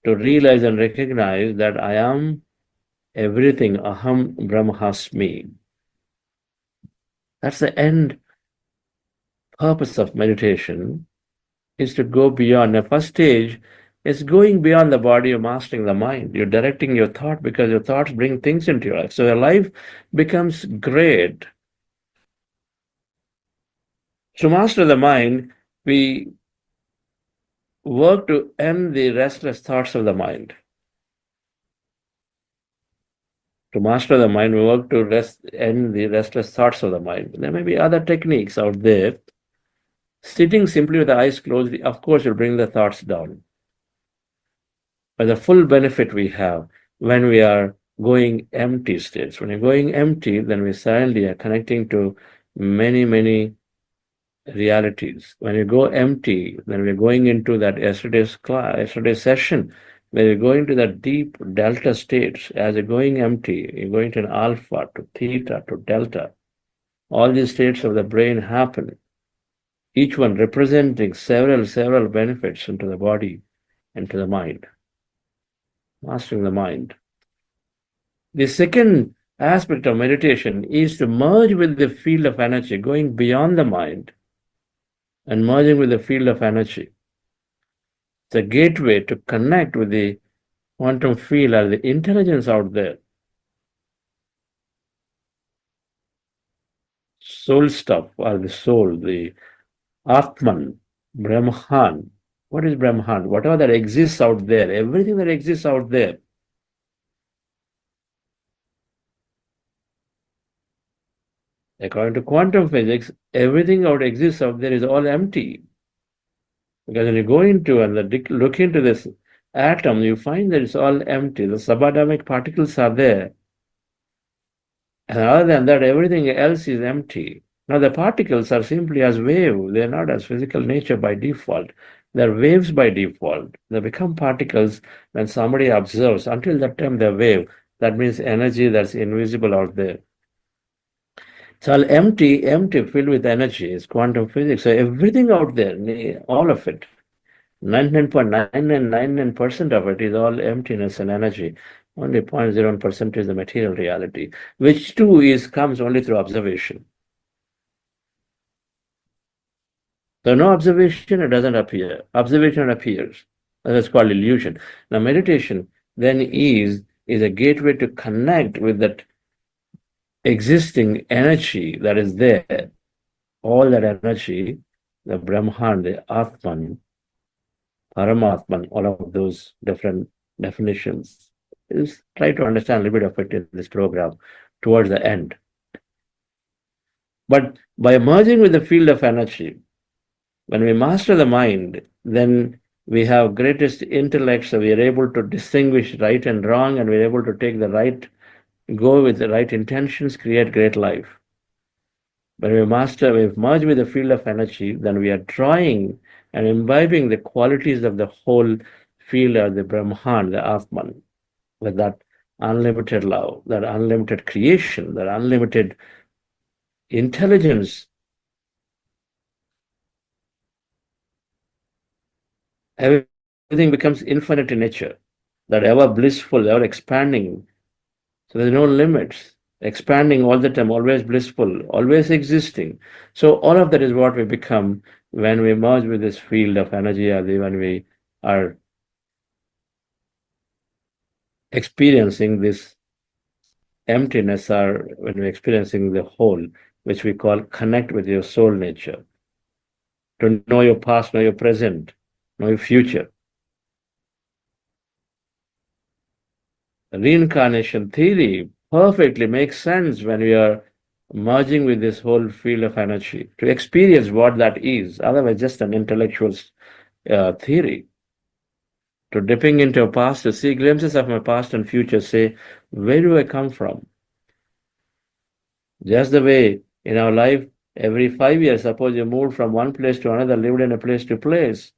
to realize and recognize that I am everything, aham brahmasmi. That's the end purpose of meditation, is to go beyond. The first stage is going beyond the body, you're mastering the mind. You're directing your thought because your thoughts bring things into your life. So your life becomes great. To master the mind, we work to end the restless thoughts of the mind. To master the mind, we work to end the restless thoughts of the mind. There may be other techniques out there. Sitting simply with the eyes closed, of course, will bring the thoughts down. But the full benefit we have when we are going empty states. When you're going empty, then we suddenly are connecting to many, many realities. When you go empty, then we're going into that yesterday's session, where you're going to that deep delta states. As you're going empty, you're going to an alpha, to theta, to delta. All these states of the brain happen, each one representing several benefits into the body and to the mind. Mastering the mind. The second aspect of meditation is to merge with the field of energy, going beyond the mind and merging with the field of energy. It's a gateway to connect with the quantum field or the intelligence out there. Soul stuff, or the soul, the Atman, Brahman. What is Brahman? Whatever that exists out there, everything that exists out there. According to quantum physics, everything that exists out there is all empty. Because when you go into and look into this atom, you find that it's all empty. The subatomic particles are there. And other than that, everything else is empty. Now, the particles are simply as wave. They're not as physical nature by default. They're waves by default. They become particles when somebody observes. Until that time, they're wave. That means energy that's invisible out there. It's all empty, filled with energy. It's quantum physics. So everything out there, all of it, 99.9999% of it is all emptiness and energy. Only 0.01% is the material reality, which too comes only through observation. So no observation, it doesn't appear. Observation appears. That's called illusion. Now, meditation then is a gateway to connect with that existing energy that is there. All that energy, the Brahman, the Atman, Paramatman, all of those different definitions. Is try to understand a little bit of it in this program towards the end. But by merging with the field of energy, when we master the mind, then we have greatest intellect, so we are able to distinguish right and wrong, and we're able to take the right, go with the right intentions, create great life. When we merge with the field of energy, then we are drawing and imbibing the qualities of the whole field of the Brahman, the Atman, with that unlimited love, that unlimited creation, that unlimited intelligence. Everything becomes infinite in nature, that ever blissful, ever expanding. So there's no limits, expanding all the time, always blissful, always existing. So all of that is what we become when we merge with this field of energy, or when we are experiencing this emptiness, or when we're experiencing the whole, which we call connect with your soul nature. To know your past, know your present, know your future. The reincarnation theory perfectly makes sense when we are merging with this whole field of energy to experience what that is, otherwise just an intellectual theory. To dipping into a past, to see glimpses of my past and future, say, where do I come from? Just the way in our life, every 5 years, suppose you moved from one place to another, lived in a place to place,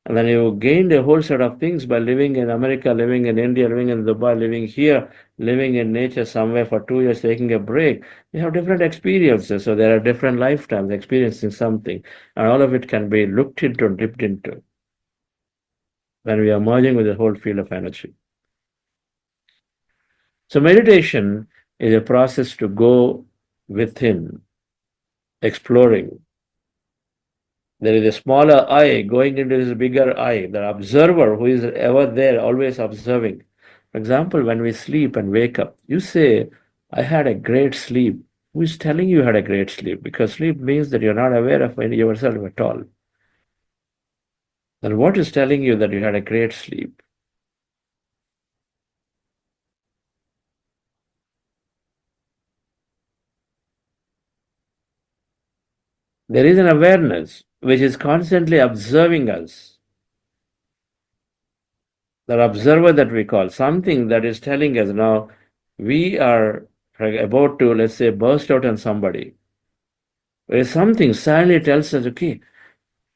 and then you gained a whole set of things by living in America, living in India, living in Dubai, living here, living in nature somewhere for 2 years, taking a break. You have different experiences. So there are different lifetimes experiencing something. And all of it can be looked into and dipped into when we are merging with the whole field of energy. So meditation is a process to go within, exploring. There is a smaller I going into this bigger I, the observer who is ever there, always observing. For example, when we sleep and wake up, you say, I had a great sleep. Who is telling you had a great sleep? Because sleep means that you're not aware of yourself at all. Then what is telling you that you had a great sleep? There is an awareness which is constantly observing us. The observer that we call, something that is telling us now we are about to, let's say, burst out on somebody. There is something silently tells us, okay,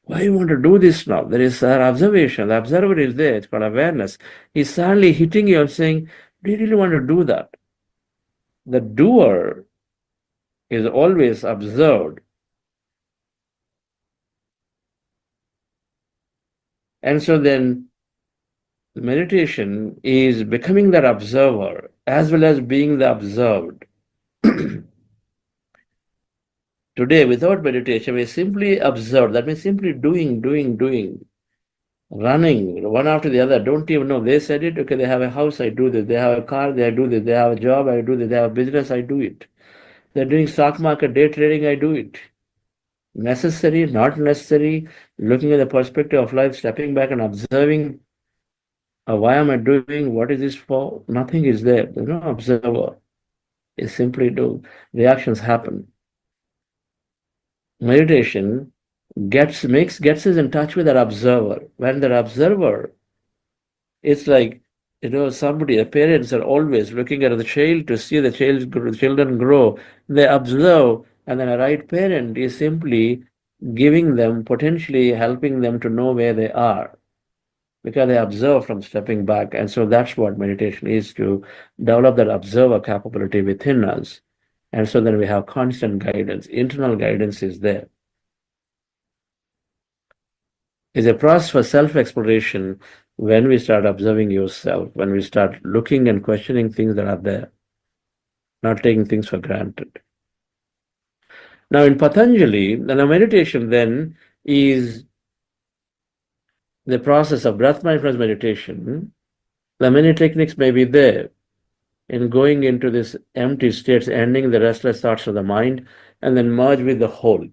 why you want to do this now? There is our observation. The observer is there. It's called awareness. He's suddenly hitting you and saying, do you really want to do that? The doer is always observed. And so then meditation is becoming that observer as well as being the observed. Today, without meditation, we simply observe. That means simply doing, running one after the other. Don't even know. They said it. Okay, they have a house, I do this. They have a car, they do this. They have a job, I do this. They have a business, I do it. They're doing stock market, day trading, I do it. Necessary, not necessary. Looking at the perspective of life, stepping back and observing. Why am I doing? What is this for? Nothing is there. There's no observer. You simply do. Reactions happen. Meditation gets us in touch with that observer. When that observer, it's like, somebody, the parents are always looking at the child to see the children grow. They observe, and then a right parent is simply giving them, potentially helping them to know where they are, because they observe from stepping back. And so that's what meditation is, to develop that observer capability within us. And so then we have constant guidance. Internal guidance is there. It's a process for self-exploration when we start observing yourself, when we start looking and questioning things that are there, not taking things for granted. Now in Patanjali, the meditation then is the process of breath mindfulness meditation, the many techniques may be there in going into this empty states, ending the restless thoughts of the mind, and then merge with the whole.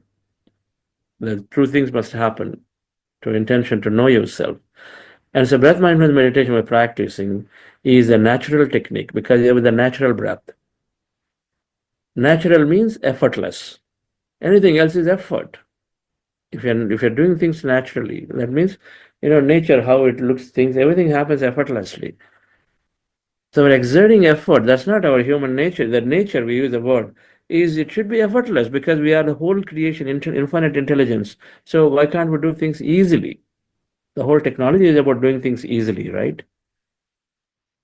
The true things must happen to intention to know yourself. And so breath mindfulness meditation we're practicing is a natural technique because you're with a natural breath. Natural means effortless. Anything else is effort. If you're doing things naturally, that means nature, how it looks, things, everything happens effortlessly. So we're exerting effort. That's not our human nature. That nature, we use the word, is it should be effortless because we are the whole creation, infinite intelligence. So why can't we do things easily? The whole technology is about doing things easily, right?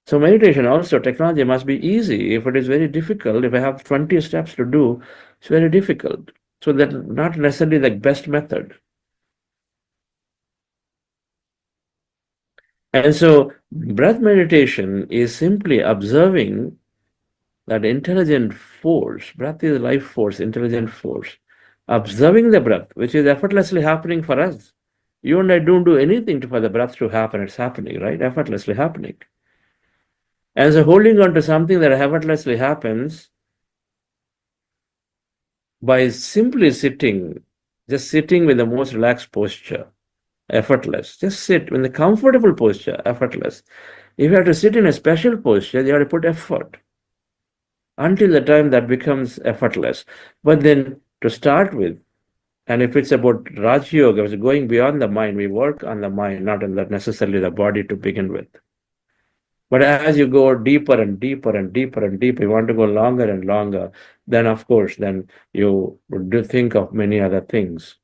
So meditation also, technology must be easy. If it is very difficult, if I have 20 steps to do, it's very difficult. So that's not necessarily the best method. And so breath meditation is simply observing that intelligent force. Breath is life force, intelligent force. Observing the breath, which is effortlessly happening for us. You and I don't do anything for the breath to happen. It's happening, right? Effortlessly happening. And so holding on to something that effortlessly happens by simply sitting, just sitting with the most relaxed posture, effortless. Just sit in the comfortable posture, effortless. If you have to sit in a special posture, you have to put effort until the time that becomes effortless. But then to start with, and if it's about Raj Yoga, it's going beyond the mind, we work on the mind, not on necessarily the body to begin with. But as you go deeper and deeper and deeper and deeper, you want to go longer and longer, then of course, then you do think of many other things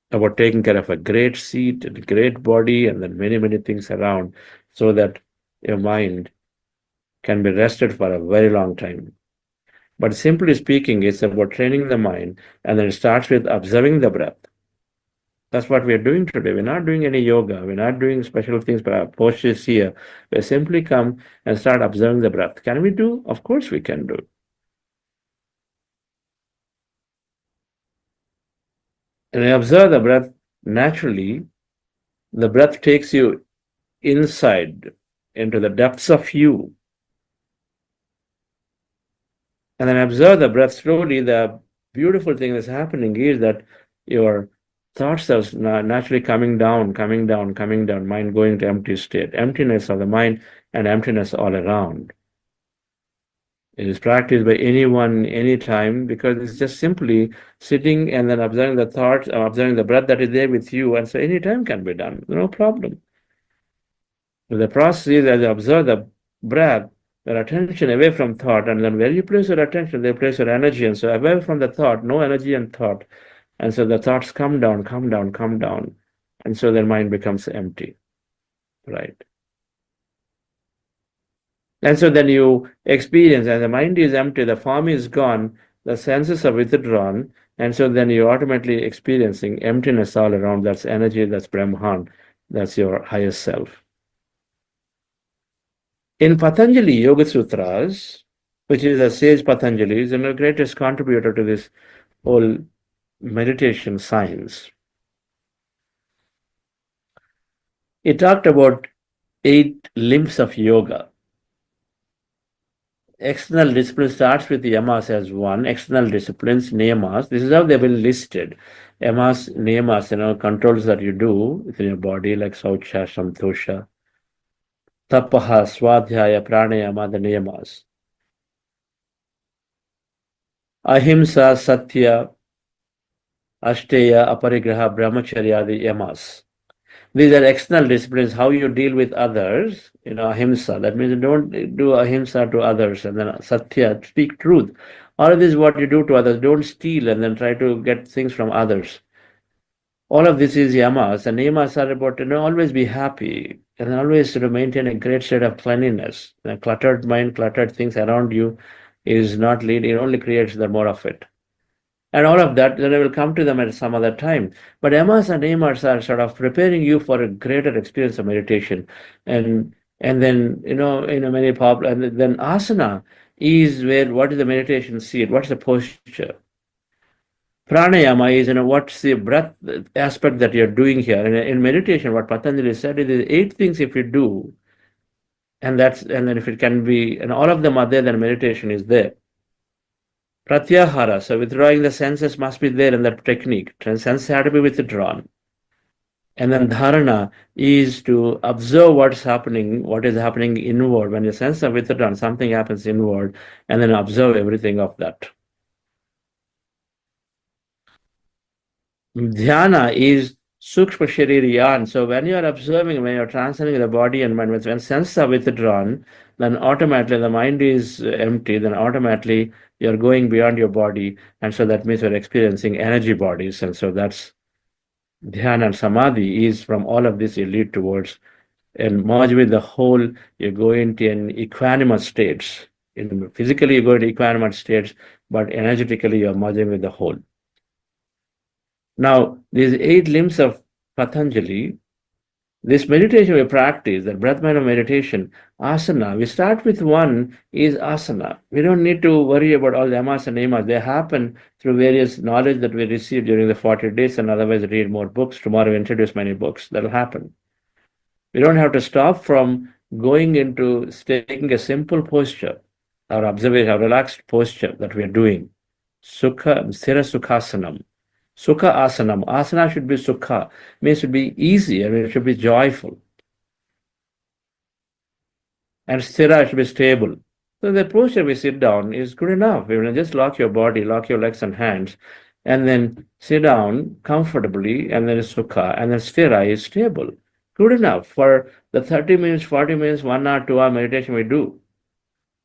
about taking care of a great seat and a great body and then many, many things around so that your mind can be rested for a very long time. But simply speaking, it's about training the mind, and then it starts with observing the breath. That's what we're doing today. We're not doing any yoga. We're not doing special things, but our posture is here. We simply come and start observing the breath. Can we do? Of course we can do. And you observe the breath naturally. The breath takes you inside into the depths of you. And then observe the breath slowly. The beautiful thing that's happening is that your thoughts are naturally coming down, mind going to empty state, emptiness of the mind and emptiness all around. It is practiced by anyone, anytime, because it's just simply sitting and then observing the thoughts, observing the breath that is there with you, and so anytime can be done, no problem. The process is as you observe the breath, your attention away from thought, and then where you place your attention, there you place your energy, and so away from the thought, no energy and thought. And so the thoughts come down, and so their mind becomes empty, right? And so then you experience, as the mind is empty, the form is gone, the senses are withdrawn, and so then you're automatically experiencing emptiness all around. That's energy, that's Brahman, that's your highest self. In Patanjali Yoga Sutras, which is a sage Patanjali, is the greatest contributor to this whole meditation science. He talked about 8 limbs of yoga. External discipline starts with yamas as one, external disciplines, niyamas. This is how they've been listed. Yamas, niyamas, controls that you do within your body, like saucha, santosha, tapaha, swadhyaya, pranayama, the niyamas. Ahimsa, satya, ashteya, aparigraha, brahmacharya, the yamas. These are external disciplines, how you deal with others, ahimsa. That means you don't do ahimsa to others, and then satya, speak truth. All of this is what you do to others. Don't steal and then try to get things from others. All of this is yamas, and yamas are about always be happy and always maintain a great state of cleanliness. A cluttered mind, cluttered things around you is not leading; it only creates the more of it. And all of that, then I will come to them at some other time. But yamas and niyamas are sort of preparing you for a greater experience of meditation, and then many popular, and then asana is where what is the meditation seat? What's the posture? Pranayama is, what's the breath aspect that you're doing here. And in meditation, what Patanjali said is 8 things if you do, and then if it can be, and all of them are there, then meditation is there. Pratyahara, so withdrawing the senses must be there in that technique. Senses have to be withdrawn. And then dharana is to observe what is happening inward. When your senses are withdrawn, something happens inward, and then observe everything of that. Dhyana is sukshma shaririyan. So when you are observing, when you are transcending the body and mind, when senses are withdrawn, then automatically the mind is empty, then automatically you're going beyond your body. And so that means you're experiencing energy bodies. And so that's dhyana and samadhi is from all of this you lead towards and merge with the whole, you go into an equanimous states. Physically you go into equanimous states, but energetically you're merging with the whole. Now, these 8 limbs of Patanjali, this meditation we practice, the breath mind of meditation, asana, we start with one is asana. We don't need to worry about all the yamas and niyamas. They happen through various knowledge that we receive during the 40 days and otherwise read more books. Tomorrow we introduce many books. That'll happen. We don't have to stop from going into taking a simple posture, our observation, our relaxed posture that we are doing. Sukha, Sthira Sukhasanam. Sukha asanam. Asana should be sukha, means to be easy, and it should be joyful. And sthira should be stable. So the posture we sit down is good enough. You just lock your body, lock your legs and hands, and then sit down comfortably, and then sukha, and then sthira is stable. Good enough for the 30 minutes, 40 minutes, 1 hour, 2 hour meditation we do.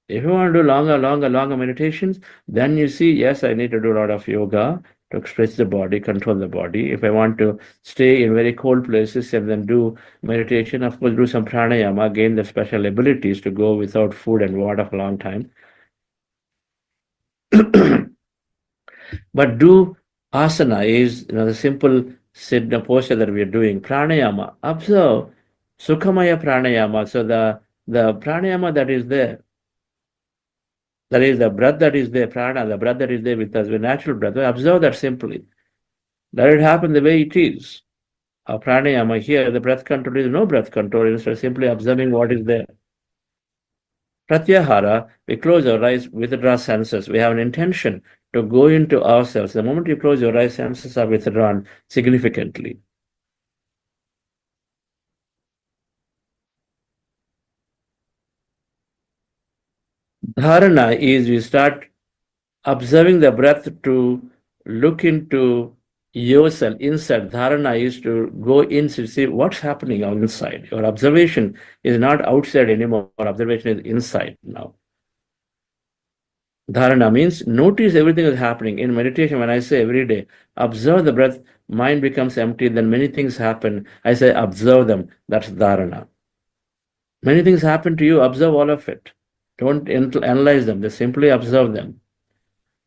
If you want to do longer meditations, then you see, yes, I need to do a lot of yoga to stretch the body, control the body. If I want to stay in very cold places and then do meditation, of course, do some pranayama, gain the special abilities to go without food and water for a long time. But do asana is, the simple sit posture that we are doing. Pranayama, observe Sukhamaya pranayama. So the pranayama that is there, that is the breath that is there, prana, the breath that is there with us, the natural breath. Observe that simply. Let it happen the way it is. Our pranayama here, the breath control is no breath control, instead simply observing what is there. Pratyahara, we close our eyes, withdraw senses. We have an intention to go into ourselves. The moment you close your eyes, senses are withdrawn significantly. Dharana is you start observing the breath to look into yourself inside. Dharana is to go in to see what's happening on inside. Your observation is not outside anymore. Observation is inside now. Dharana means notice everything is happening. In meditation, when I say every day, observe the breath, mind becomes empty, then many things happen. I say observe them. That's dharana. Many things happen to you, observe all of it. Don't analyze them, just simply observe them.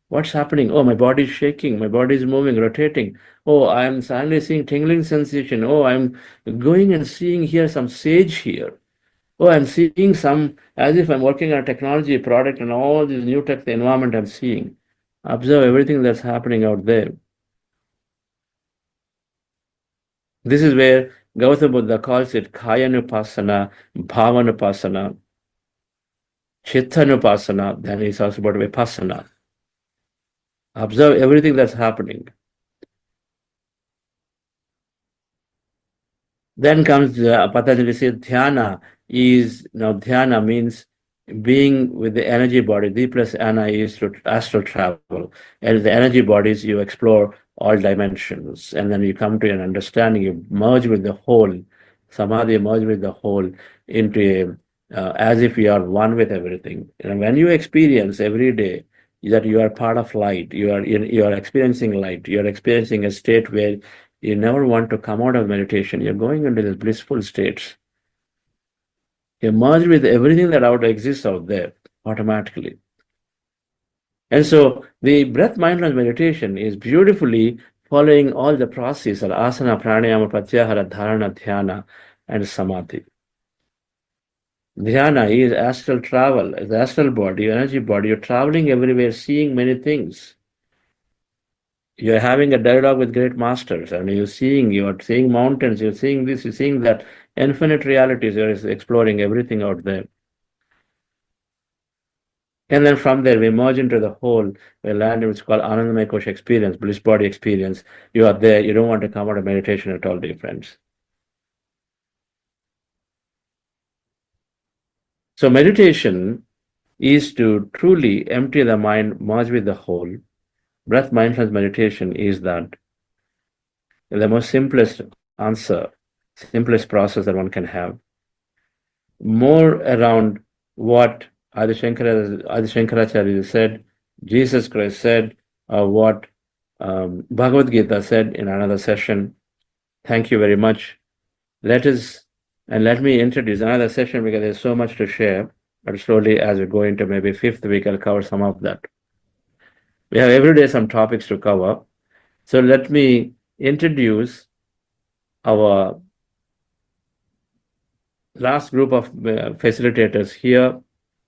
What's happening? Oh, my body is shaking, my body is moving, rotating. Oh, I'm suddenly seeing tingling sensation. Oh, I'm going and seeing here some sage here. Oh, I'm seeing some, as if I'm working on a technology product and all this new tech environment I'm seeing. Observe everything that's happening out there. This is where Gautama Buddha calls it Kayanupasana, Bhavanupasana, Chittanupasana, then he's also about Vipassana. Observe everything that's happening. Then comes Patanjali says dhyana is, now dhyana means being with the energy body. D plus ana is to astral travel. And the energy bodies, you explore all dimensions. And then you come to an understanding, you merge with the whole. Samadhi merge with the whole into as if you are one with everything. And when you experience every day that you are part of light, you are experiencing light, you are experiencing a state where you never want to come out of meditation. You're going into this blissful states. You merge with everything that exists out there automatically. And so the breath mindfulness meditation is beautifully following all the processes of asana, pranayama, pratyahara, dharana, dhyana, and samadhi. Dhyana is astral travel, the astral body, energy body. You're traveling everywhere, seeing many things. You're having a dialogue with great masters, and you're seeing mountains, you're seeing this, you're seeing that, infinite realities, you're exploring everything out there. And then from there, we merge into the whole, we land in what's called Anandamaya Kosha experience, bliss body experience. You are there, you don't want to come out of meditation at all, dear friends. So meditation is to truly empty the mind, merge with the whole. Breath mindfulness meditation is that the most simplest answer, simplest process that one can have. More around what Adi Shankaracharya said, Jesus Christ said, what Bhagavad Gita said in another session. Thank you very much. Let me introduce another session because there's so much to share. But slowly, as we go into maybe fifth week, I'll cover some of that. We have every day some topics to cover. So let me introduce our last group of facilitators here,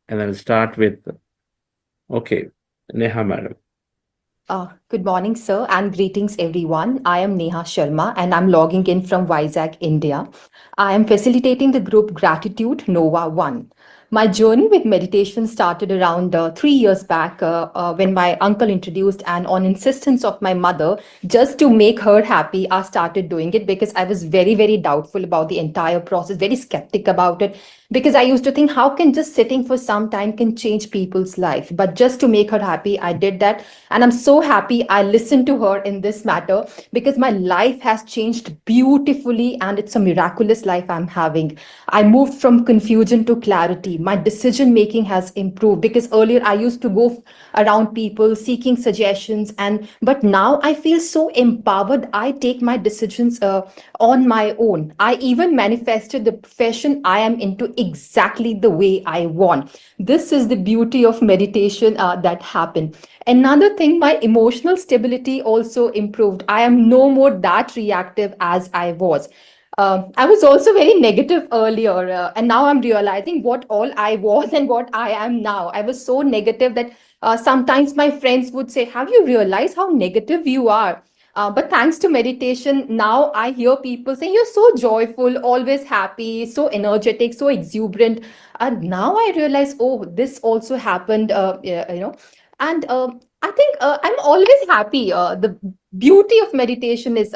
and then start with, Neha madam. Good morning, sir, and greetings, everyone. I am Neha Sharma, and I'm logging in from Vizag, India. I am facilitating the group Gratitude Nova 1. My journey with meditation started around 3 years back when my uncle introduced, and on insistence of my mother, just to make her happy, I started doing it because I was very, very doubtful about the entire process, very skeptic about it. Because I used to think, how can just sitting for some time can change people's life? But just to make her happy, I did that. And I'm so happy I listened to her in this matter because my life has changed beautifully and it's a miraculous life I'm having. I moved from confusion to clarity. My decision making has improved because earlier I used to go around people seeking suggestions, but now I feel so empowered. I take my decisions on my own. I even manifested the profession I am into exactly the way I want. This is the beauty of meditation that happened. Another thing, my emotional stability also improved. I am no more that reactive as I was. I was also very negative earlier, and now I'm realizing what all I was and what I am now. I was so negative that sometimes my friends would say, "Have you realized how negative you are?" But thanks to meditation, now I hear people saying, "You're so joyful, always happy, so energetic, so exuberant." And now I realize, oh, this also happened, And I think I'm always happy. The beauty of meditation is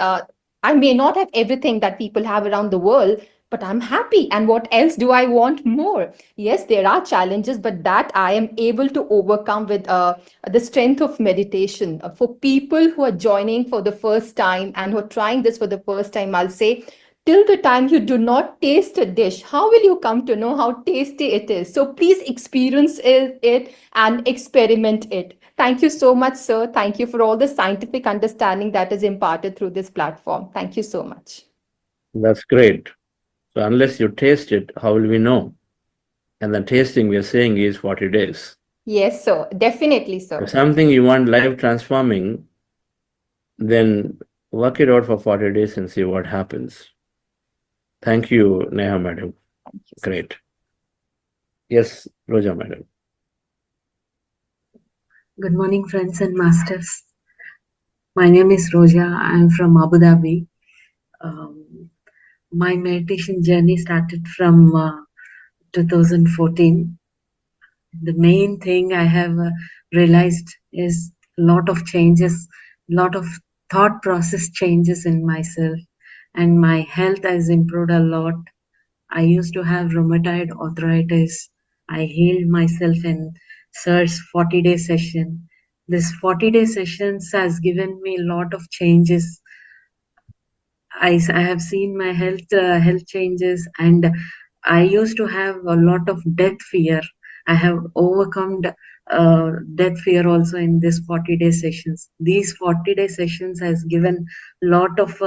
I may not have everything that people have around the world, but I'm happy. And what else do I want more? Yes, there are challenges, but that I am able to overcome with the strength of meditation. For people who are joining for the first time and who are trying this for the first time, I'll say, till the time you do not taste a dish, how will you come to know how tasty it is? So please experience it and experiment it. Thank you so much, sir. Thank you for all the scientific understanding that is imparted through this platform. Thank you so much. That's great. So unless you taste it, how will we know? And the tasting we are saying is 40 days. Yes, sir. Definitely, sir. If something you want life transforming, then work it out for 40 days and see what happens. Thank you, Neha madam. Thank you, sir. Great. Yes, Roja madam. Good morning, friends and masters. My name is Roja. I am from Abu Dhabi. My meditation journey started from 2014. The main thing I have realized is a lot of changes, a lot of thought process changes in myself, and my health has improved a lot. I used to have rheumatoid arthritis. I healed myself in Sir's 40-day session. This 40-day sessions has given me a lot of changes. I have seen my health changes, and I used to have a lot of death fear. I have overcome death fear also in this 40-day sessions. These 40-day sessions has given a lot of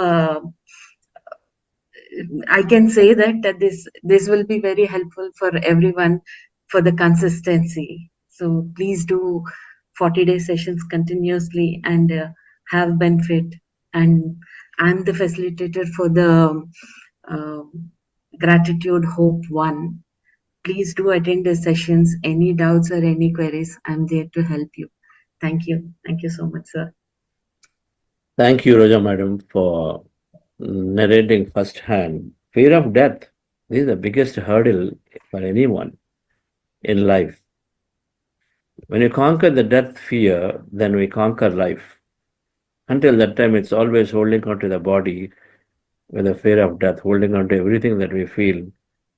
I can say that this will be very helpful for everyone for the consistency. So please do 40-day sessions continuously and have benefit. And I'm the facilitator for the Gratitude Hope 1. Please do attend the sessions. Any doubts or any queries, I'm there to help you. Thank you. Thank you so much, sir. Thank you, Roja Madam, for narrating firsthand. Fear of death, this is the biggest hurdle for anyone in life. When you conquer the death fear, then we conquer life. Until that time, it's always holding on to the body with the fear of death, holding on to everything that we feel,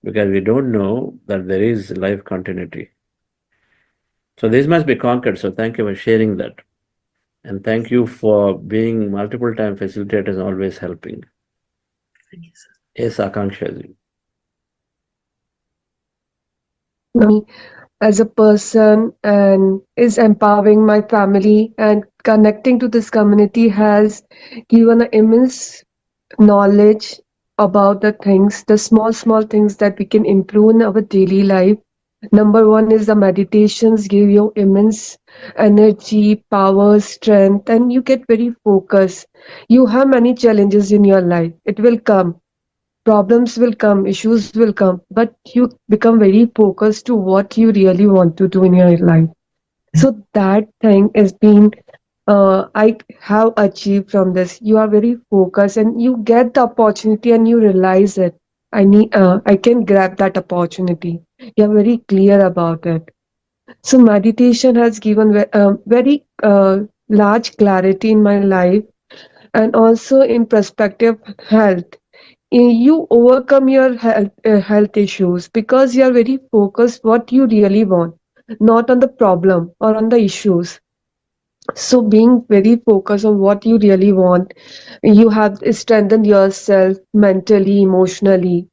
because we don't know that there is life continuity. So this must be conquered. So thank you for sharing that. And thank you for being multiple time facilitators and always helping. Thank you, sir. Yes, Akanksha ji. Me as a person and is empowering my family and connecting to this community has given an immense knowledge about the small things that we can improve in our daily life. Number one is the meditations give you immense energy, power, strength, and you get very focused. You have many challenges in your life. It will come. Problems will come, issues will come, but you become very focused to what you really want to do in your life. So that thing is being I have achieved from this. You are very focused and you get the opportunity and you realize it. I can grab that opportunity. You're very clear about it. So meditation has given very large clarity in my life and also in perspective health. You overcome your health issues because you are very focused what you really want, not on the problem or on the issues. So being very focused on what you really want, you have strengthened yourself mentally, emotionally,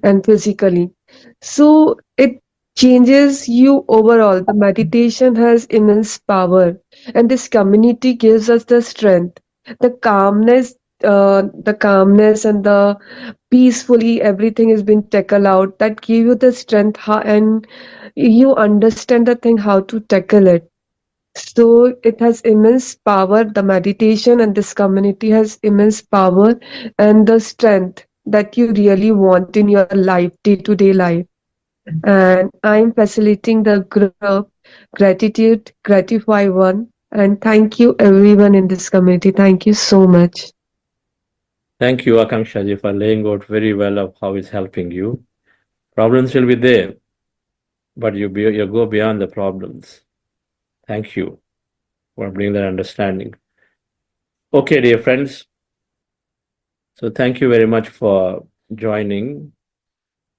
and physically. So it changes you overall. The meditation has immense power, and this community gives us the strength, the calmness, and the peacefully everything has been tackled out. That give you the strength, and you understand the thing how to tackle it. So it has immense power. The meditation and this community has immense power and the strength that you really want in your life, day-to-day life. And I'm facilitating the group Gratitude, Gratify One. And thank you everyone in this community. Thank you so much. Thank you, Akanksha ji, for laying out very well of how it's helping you. Problems will be there, but you go beyond the problems. Thank you for bringing that understanding. Okay, dear friends. So thank you very much for joining.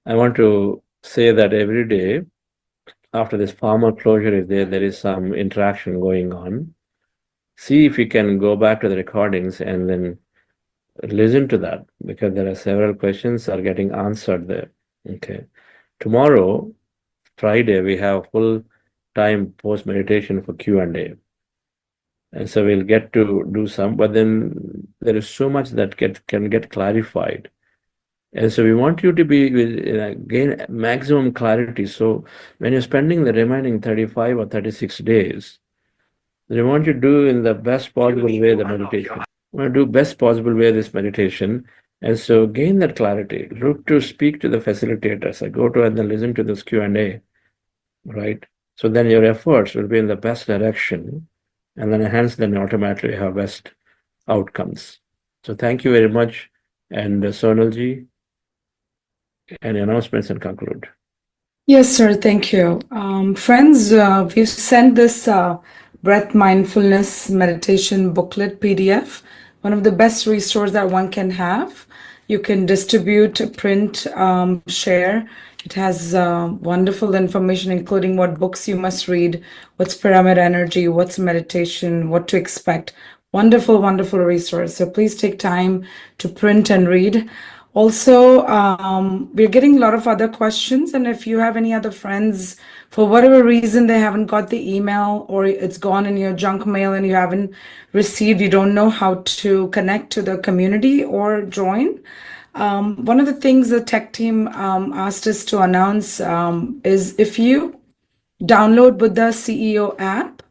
I want to say that every day, after this formal closure is there is some interaction going on. See if you can go back to the recordings and then listen to that, because there are several questions are getting answered there. Okay. Tomorrow, Friday, we have full time post meditation for Q&A. And so we'll get to do some, but then there is so much that can get clarified. And so we want you to be gain maximum clarity. So when you're spending the remaining 35 or 36 days, we want you to do in the best possible way the meditation. We want to do best possible way this meditation. And so gain that clarity. Look to speak to the facilitators. I go to and then listen to this Q&A, right? So then your efforts will be in the best direction, and then hence then automatically have best outcomes. So thank you very much. And Sonalji, any announcements and conclude. Yes, sir. Thank you. Friends, we've sent this breath mindfulness meditation booklet PDF, one of the best resources that one can have. You can distribute, print, share. It has wonderful information, including what books you must read, what's pyramid energy, what's meditation, what to expect. Wonderful, wonderful resource. So please take time to print and read. Also, we're getting a lot of other questions, and if you have any other friends, for whatever reason they haven't got the email or it's gone in your junk mail and you haven't received, you don't know how to connect to the community or join. One of the things the tech team asked us to announce is if you download Buddha CEO app,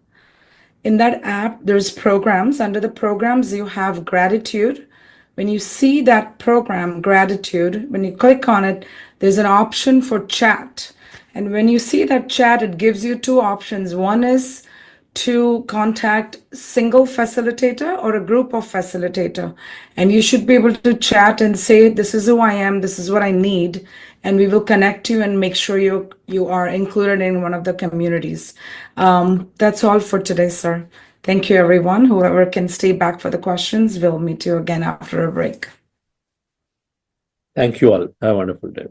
in that app, there's programs. Under the programs, you have gratitude. When you see that program, gratitude, when you click on it, there's an option for chat. And when you see that chat, it gives you two options. One is to contact single facilitator or a group of facilitator, and you should be able to chat and say, this is who I am, this is what I need, and we will connect you and make sure you are included in one of the communities. That's all for today, sir. Thank you, everyone. Whoever can stay back for the questions, we'll meet you again after a break. Thank you all. Have a wonderful day.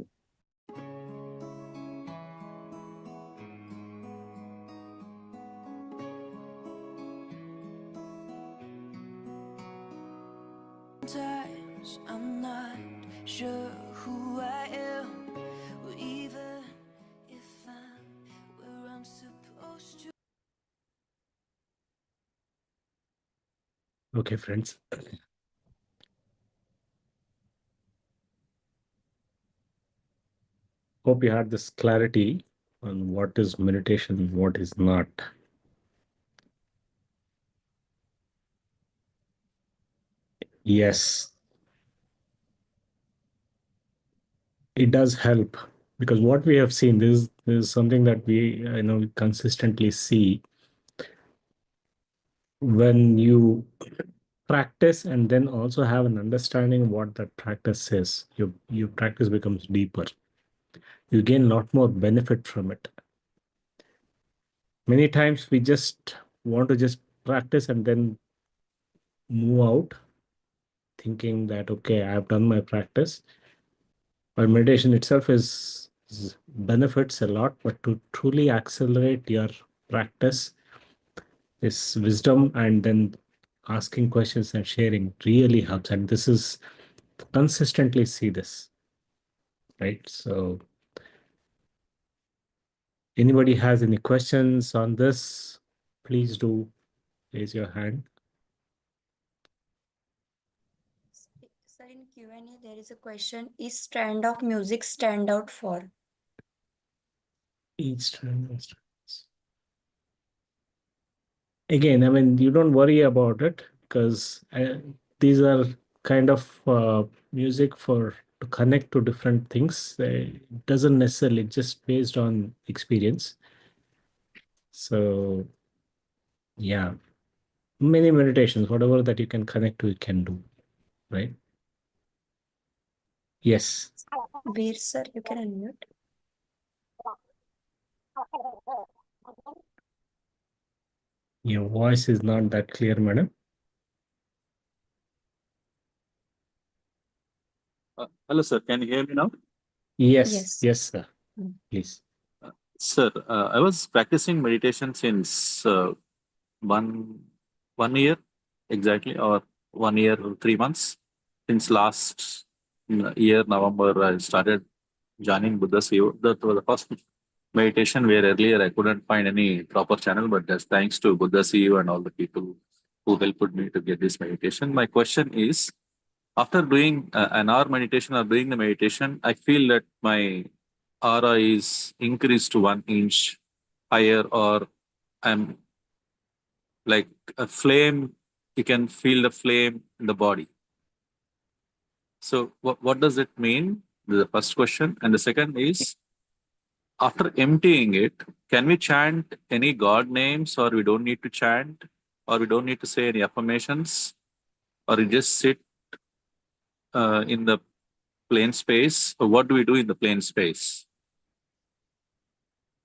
Sometimes I'm not sure who I am, or even if I'm where I'm supposed to. Okay, friends. Hope you had this clarity on what is meditation and what is not. Yes, it does help, because what we have seen, this is something that we consistently see. When you practice and then also have an understanding of what that practice is, your practice becomes deeper. You gain a lot more benefit from it. Many times we just want to just practice and then move out, thinking that, okay, I've done my practice. But meditation itself is benefits a lot, but to truly accelerate your practice, this wisdom and then asking questions and sharing really helps. And this is consistently see this, right? So anybody has any questions on this, please do raise your hand. Sir, in Q&A, there is a question. Is strand of music stand out for? Each time. Again, I mean, you don't worry about it, because these are kind of music for to connect to different things. It doesn't necessarily just based on experience. So yeah, many meditations, whatever that you can connect to, you can do, right? Yes. Veer, sir, you can unmute. Your voice is not that clear, madam. Hello, sir. Can you hear me now? Yes, yes, sir. Please. Sir, I was practicing meditation since one year exactly, or 1 year or 3 months. Since last year, November, I started joining Buddha CEO. That was the first meditation where earlier I couldn't find any proper channel, but that's thanks to Buddha CEO and all the people who helped me to get this meditation. My question is, after doing an hour meditation or doing the meditation, I feel that my aura is increased to 1 inch higher, or I'm like a flame. You can feel the flame in the body. So what does it mean? The first question. And the second is, after emptying it, can we chant any God names, or we don't need to chant, or we don't need to say any affirmations, or we just sit in the plain space? Or what do we do in the plain space?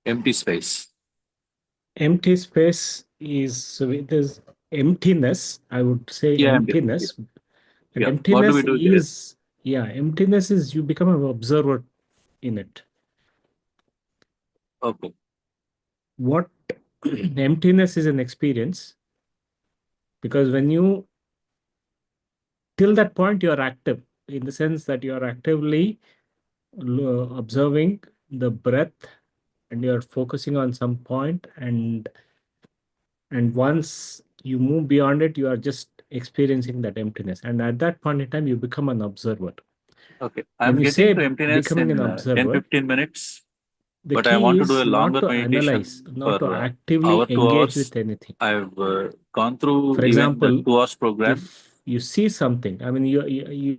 Empty space. Empty space is, so there's emptiness, I would say. Yeah, emptiness. yeah. And Yeah. What do emptiness we do there? is, yeah, emptiness is you become an observer in it. Okay. What emptiness is an experience, because when you, till that point, you are active, in the sense that you are actively observing the breath, and you're focusing on some point, and once you move beyond it, you are just experiencing that emptiness, and at that point in time you become an observer. Okay. When I'm you getting say to emptiness becoming in an 10, observer, 15 minutes, the but I key want to do a is not longer to analyze, meditation not to for actively hour, 2 engage hours. with anything. I've gone through For even the example, 2 hours program. if you see something, I mean, you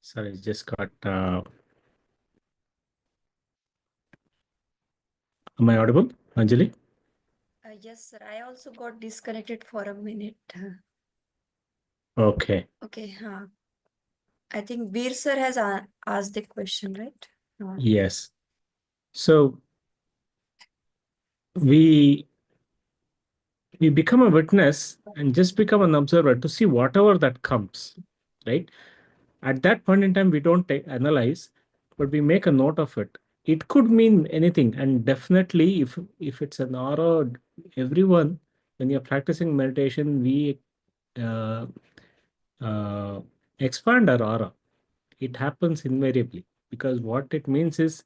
Sorry, just got. Am I audible, Anjali? Yes, sir. I also got disconnected for a minute. Okay. Okay, I think Veer sir has asked the question, right? Yes. So we become a witness and just become an observer to see whatever that comes, right? At that point in time, we don't analyze, but we make a note of it. It could mean anything, and definitely, if it's an aura, everyone, when you're practicing meditation, we uh, expand our aura. It happens invariably because what it means is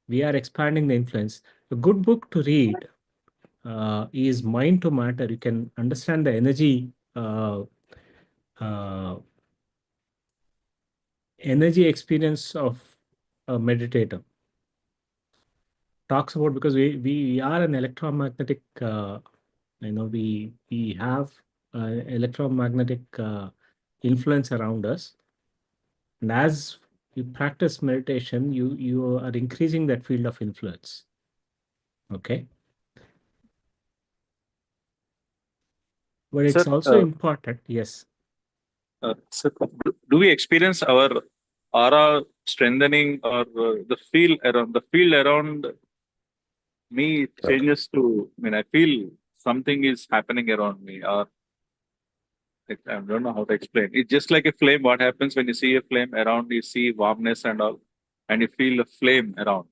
we are expanding the influence. A good book to read is Mind to Matter. You can understand the energy experience of a meditator. Talks about, because we are an electromagnetic, we have electromagnetic influence around us, and as you practice meditation, you are increasing that field of influence. Okay. But it's Sir, also important. Yes. sir, do we experience our aura strengthening, or the field around me changes to? I mean, I feel something is happening around me, or I don't know how to explain. It's just like a flame. What happens when you see a flame around? You see warmness and all, and you feel a flame around.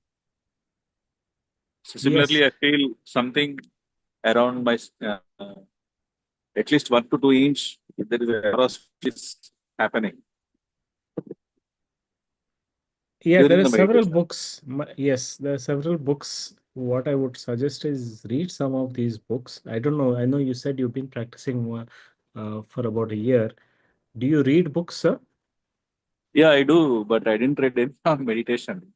So Yes. similarly, I feel something around my at least 1 to 2 inch. There is a aura is happening Yeah, there during are the several meditation. books. Yes, there are several books. What I would suggest is read some of these books. I don't know. I know you said you've been practicing for about a year. Do you read books, sir? Yeah, I do, but I didn't read any on meditation.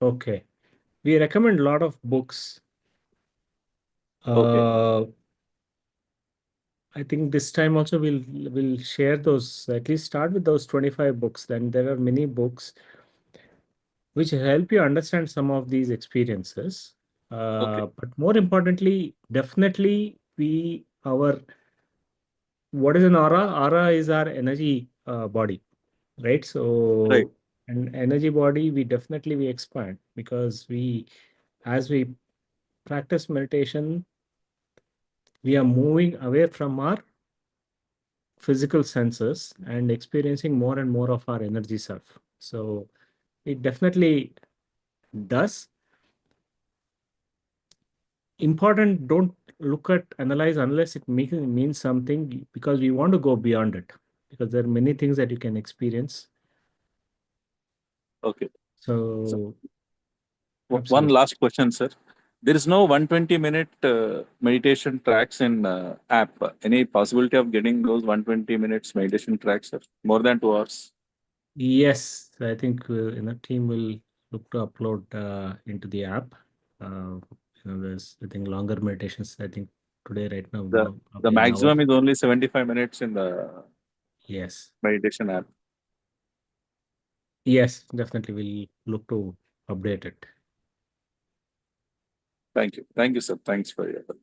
Okay. We recommend a lot of books. Okay. I think this time also we'll share those. At least start with those 25 books. Then there are many books which help you understand some of these experiences. Okay. But more importantly, definitely what is an aura? Aura is our energy body, right? Right. So an energy body, we expand because as we practice meditation, we are moving away from our physical senses and experiencing more and more of our energy self. So it definitely does. Important, don't look at analyze unless it means something, because we want to go beyond it, because there are many things that you can experience. Okay. So So one absolutely. last question, sir. There is no 120-minute meditation tracks in app. Any possibility of getting those 120 minutes meditation tracks, sir? More than 2 hours? Yes, I think team will look to upload into the app. There's, I think, longer meditations. I think today, right now, The probably an hour. maximum is only 75 minutes in the Yes. meditation app. Yes, definitely we'll look to update it. Thank you. Thank you, sir. Thanks for your help.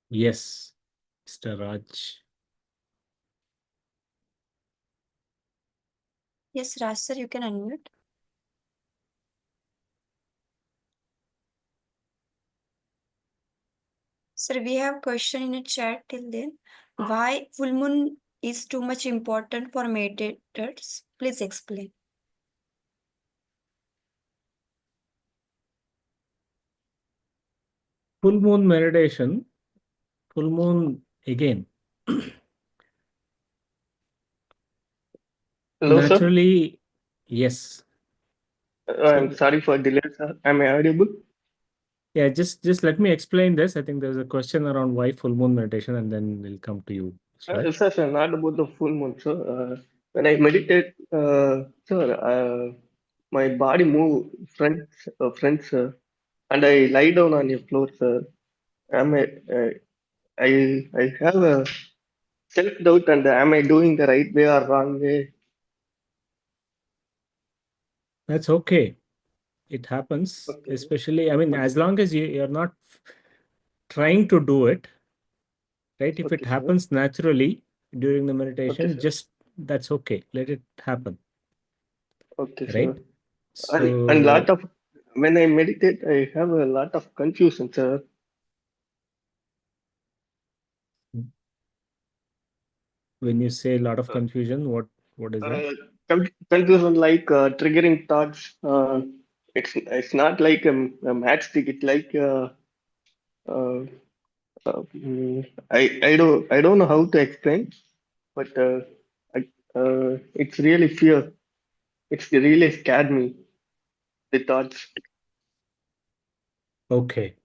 Yes, Mr. Raj. Yes, Raj sir, you can unmute. Sir, we have question in the chat till then. Why full moon is too much important for meditators? Please explain. Full moon meditation, full moon again. Hello, sir. Naturally, yes. I'm sorry for delay, sir. Am I audible? Yeah, just let me explain this. I think there's a question around why full moon meditation, and then we'll come to you, Raj. Sir, not about the full moon, sir. When I meditate, sir, my body move front, sir, and I lie down on the floor, sir. Am I, I have a self-doubt and am I doing the right way or wrong way? That's okay. It happens, Okay, especially, I mean, okay, as long as you're not trying to do it, right? If it okay, sir. happens naturally during the Okay, meditation, sir. just that's okay. Let it happen, Okay, sir. right? And lot So of when I meditate, I have a lot of confusion, sir. when you say a lot of Uh, confusion, what is that? Confusion like triggering thoughts. It's not like a matchstick. It's like uh, I don't know how to explain, but it's really fear. It's really scared me. The thoughts. Okay.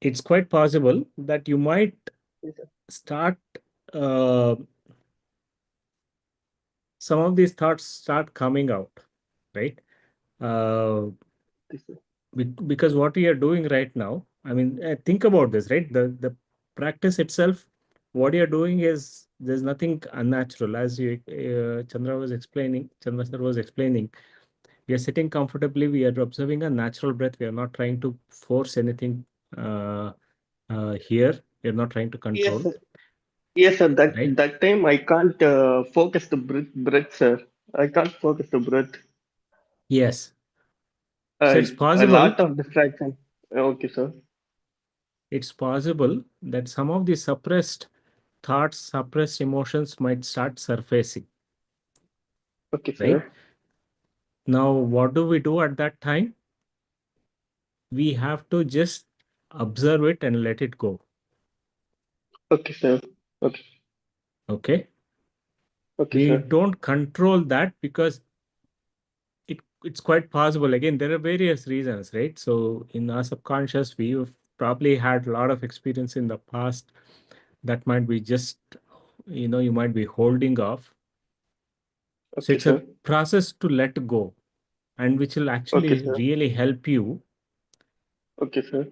It's quite possible that you might Yes, sir. start uh, some of these thoughts start coming out, right? Uh, Yes, sir. because what we are doing right now, I mean, think about this, right? The practice itself, what you're doing is there's nothing unnatural, as you Chandra sir was explaining. We are sitting comfortably. We are observing a natural breath. We are not trying to force anything here. We are not trying to Yes, control, sir. Yes, sir. right? That time I can't focus the breath, sir. I can't focus the breath. Yes. So it's A possible. lot of distraction. Okay, sir. It's possible that some of the suppressed thoughts, suppressed emotions might start surfacing, Okay, right? sir. Now, what do we do at that time? We have to just observe it and let it go. Okay, sir. Okay. Okay. Okay, We sir. don't control that because it's quite possible. Again, there are various reasons, right? So in our subconscious, we've probably had a lot of experience in the past that might be just, you might be holding off. So Okay, it's a sir. process to let go, and which will Okay, actually sir. really help you Okay, sir.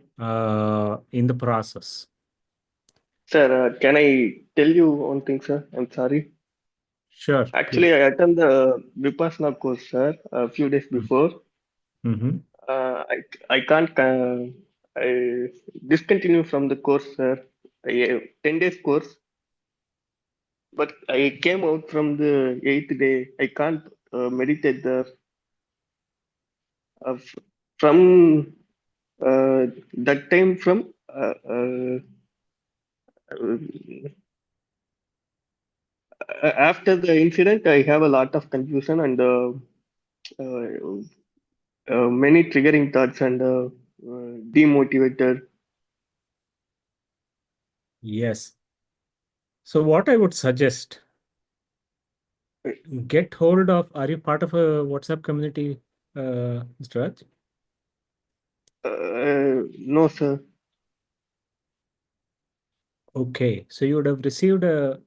in the process. Sir, can I tell you one thing, sir? I'm sorry. Sure, Actually, please. I attended the Vipassana course, sir, a few days before. Mm-hmm. I can't I discontinue from the course, sir. 10 days course, but I came out from the eighth day. I can't meditate there. From that time, from after the incident, I have a lot of confusion and uh, many triggering thoughts and demotivated. Yes. So what I would suggest, get hold of, are you part of a WhatsApp community, Mr. Raj? No, sir. Okay, so you would have received a,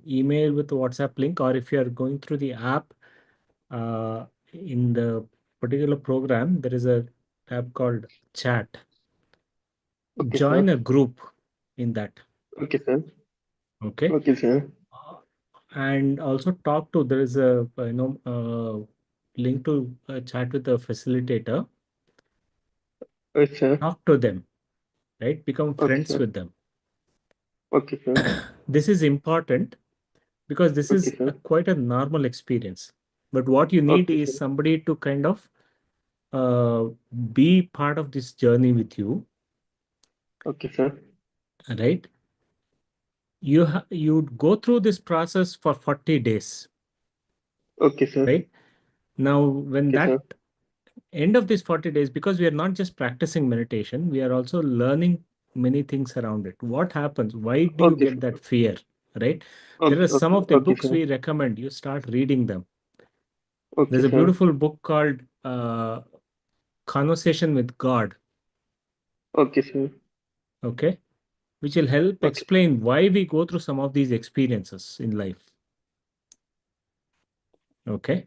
email with the WhatsApp link, or if you are going through the app, in the particular program, there is a tab called chat. Okay, Join sir. a group in that. Okay, sir. Okay. Okay, sir. And also talk to, there is a, link to chat with the facilitator. Yes, sir. Talk to them, right? Become Okay, friends sir. with them. Okay, sir. This is important because this Okay, is sir. quite a normal experience. But what you need Okay, is sir. somebody to kind of be part of this journey with you, Okay, sir. right? You go through this process for 40 days, Okay, sir. right? Now, when Okay, that sir. end of this 40 days, because we are not just practicing meditation, we are also learning many things around it. What happens? Why do you Okay, get sir. that fear, right? There Okay, are some okay, of the okay, books sir. we recommend you start reading them. Okay, There's a sir. beautiful book called Conversation with God, Okay, sir. okay, which will help Okay, explain why we go through some of these experiences in life. Okay.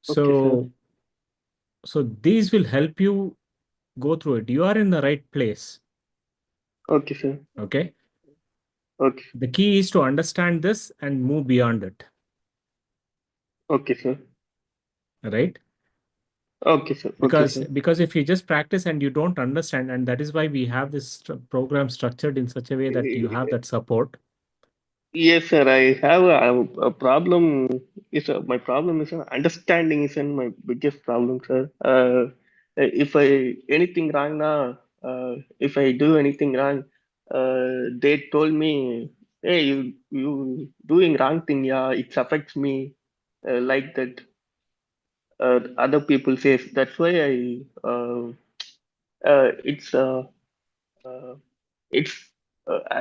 okay, sir. So these will help you go through it. You are in the right place. Okay, sir. Okay. Okay. The key is to understand this and move beyond it. Okay, sir. Right? Okay, sir. Okay, sir. Because if you just practice and you don't understand, and that is why we have this program structured in such a way that you have that support. Yes, sir. I have a problem. My problem is understanding is my biggest problem, sir. If I anything wrong now, if I do anything wrong, they told me, "Hey, you doing wrong thing, yeah. It affects me like that." Other people says that's why it's uh, it's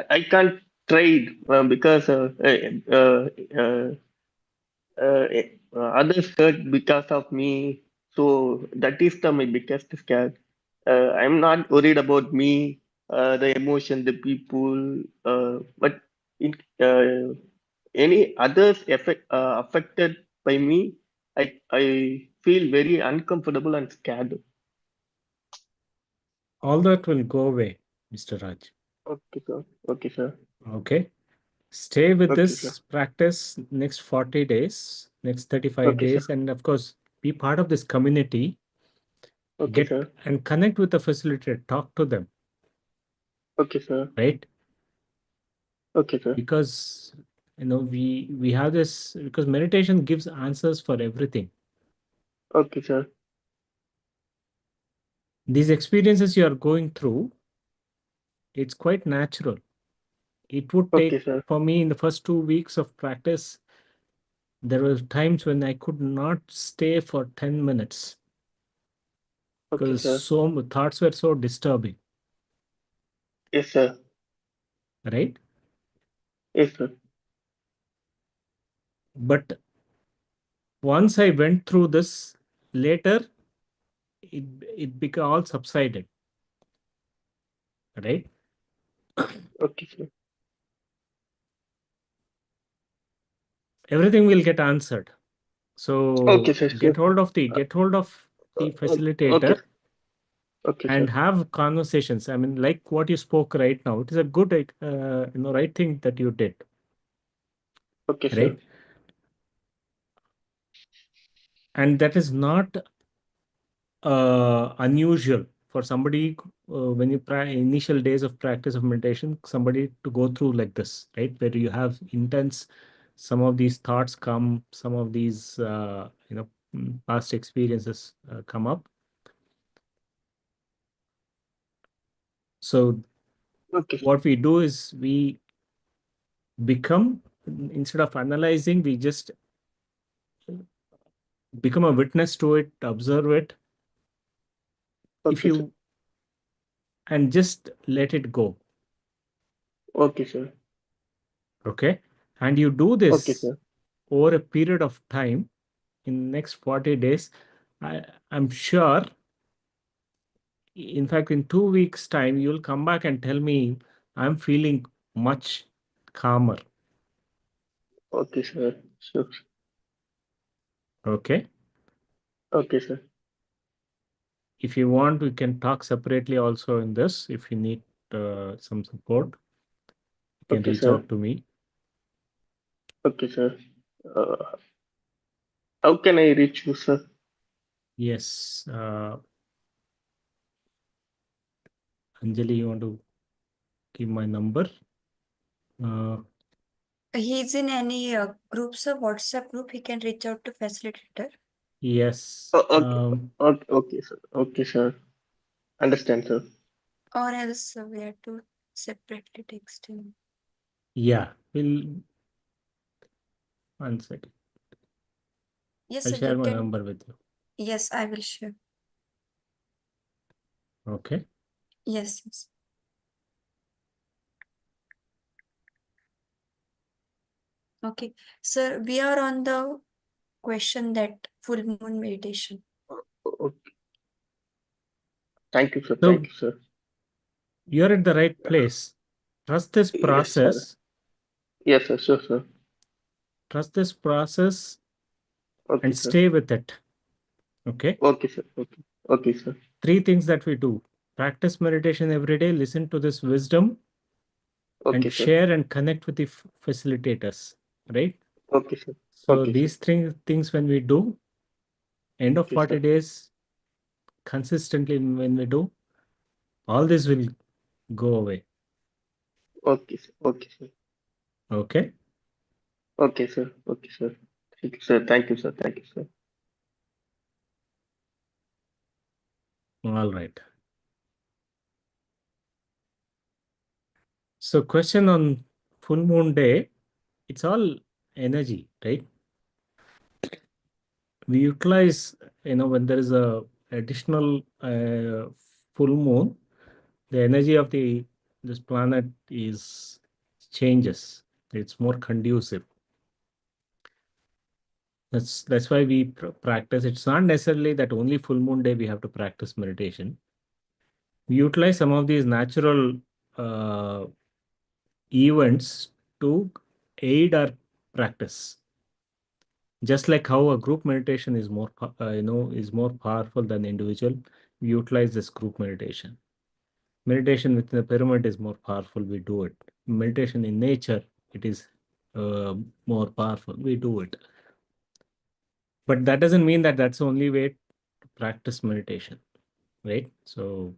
I can't trade because uh, others hurt because of me. So that is my biggest scare. I'm not worried about me, the emotion, the people, but it, any others affected by me, I feel very uncomfortable and scared. All that will go away, Mr. Raj. Okay, sir. Okay, sir. Okay. Stay with Okay, this sir. practice next 40 days, next 35 Okay, sir. days, and of course, be part of this community. Okay, Get sir. and connect with the facilitator, talk to them, Okay, sir. right? Okay, sir. Because we have this, because meditation gives answers for everything. Okay, sir. These experiences you are going through, it's quite natural. It would Okay, take, sir. for me, in the first 2 weeks of practice, there were times when I could not stay for 10 minutes Okay, because sir. thoughts were so disturbing, Yes, sir. right? Yes, sir. But once I went through this, later it became all subsided, right? Okay, sir. Everything will get answered. So Okay, sir. Sure. get hold of the Okay. facilitator Okay, and sir. have conversations. I mean, like what you spoke right now, it is a good, right thing that you did, Okay, sir. right? And that is not unusual for somebody when you initial days of practice of meditation, somebody to go through like this, right? Where you have intense, some of these thoughts come, some of these past experiences come up. So Okay, sir. what we do is we become, instead of analyzing, we just become a witness to it, observe it. If Okay, sir. you and just let it go. Okay, sir. Okay. And you do Okay, this sir. over a period of time in next 40 days. I'm sure, in fact, in 2 weeks' time, you'll come back and tell me I'm feeling much calmer. Okay, sir. Sure. Okay. Okay, sir. If you want, we can talk separately also in this. If you need some support, you can Okay, reach sir. out to me. Okay, sir. How can I reach you, sir? Yes. Anjali, you want to give my number? He's in any groups or WhatsApp group, he can reach out to facilitator. Yes. Okay, sir. Okay, sir. Understand, sir. Or else we have to separately text him. Yeah. One second. Yes, I'll sir, share you my can. number with you. Yes, I will share. Okay. Yes, yes. Okay. Sir, we are on the question that full moon meditation. Okay. Thank you, sir. So Thank you, sir. you're at the right place. Trust this Yes, process. sir. Yes, sir. Sure, sir. Trust this process Okay, and sir. stay with it. Okay. Okay, sir. Okay. Okay, sir. 3 things that we do. Practice meditation every day, listen to this wisdom, Okay, and sir. share and connect with the facilitators, right? Okay, sir. So Okay, sir. these 3 things when we do, end of Okay, 40 sir. days, consistently when we do, all this will go away. Okay, sir. Okay, sir. Okay? Okay, sir. Okay, sir. Thank you, sir. Thank you, sir. Thank you, sir. All right. So question on full moon day, it's all energy, right? We utilize, when there is a additional full moon, the energy of this planet changes. It's more conducive. That's why we practice. It's not necessarily that only full moon day we have to practice meditation. We utilize some of these natural events to aid our practice. Just like how a group meditation is more powerful than individual, we utilize this group meditation. Meditation within the pyramid is more powerful, we do it. Meditation in nature, it is more powerful, we do it. But that doesn't mean that that's the only way to practice meditation, right? So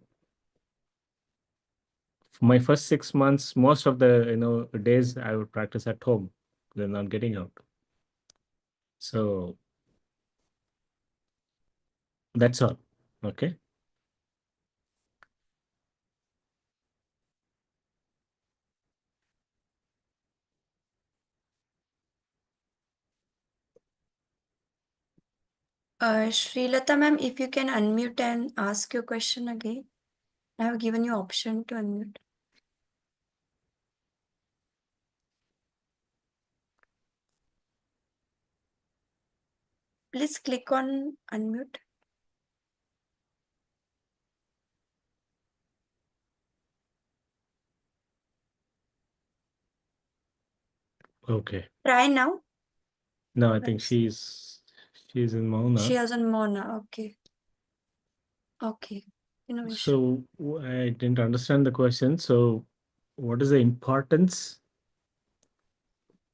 for my first 6 months, most of the days I would practice at home, they're not getting out. So that's all. Okay. Srilata ma'am, if you can unmute and ask your question again. I have given you option to unmute. Please click on unmute. Okay. Try now. No, I think Let's- she's in Mauna. She has on Mona. Okay. Okay. No issue. So I didn't understand the question. So what is the importance?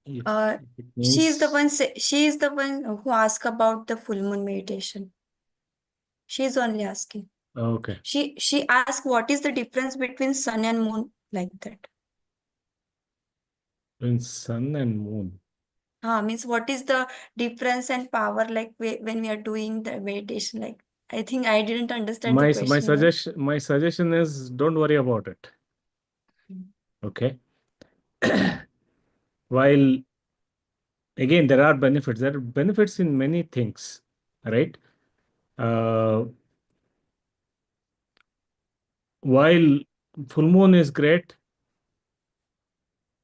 If it She is the means- one. She is the one who asked about the full moon meditation. She is only asking. Okay. She asked what is the difference between sun and moon, like that. In sun and moon. Means what is the difference and power, like when we are doing the meditation? Like, I think I didn't understand the question. My suggestion is don't worry about it. Okay. While again there are benefits. There are benefits in many things, right? While full moon is great,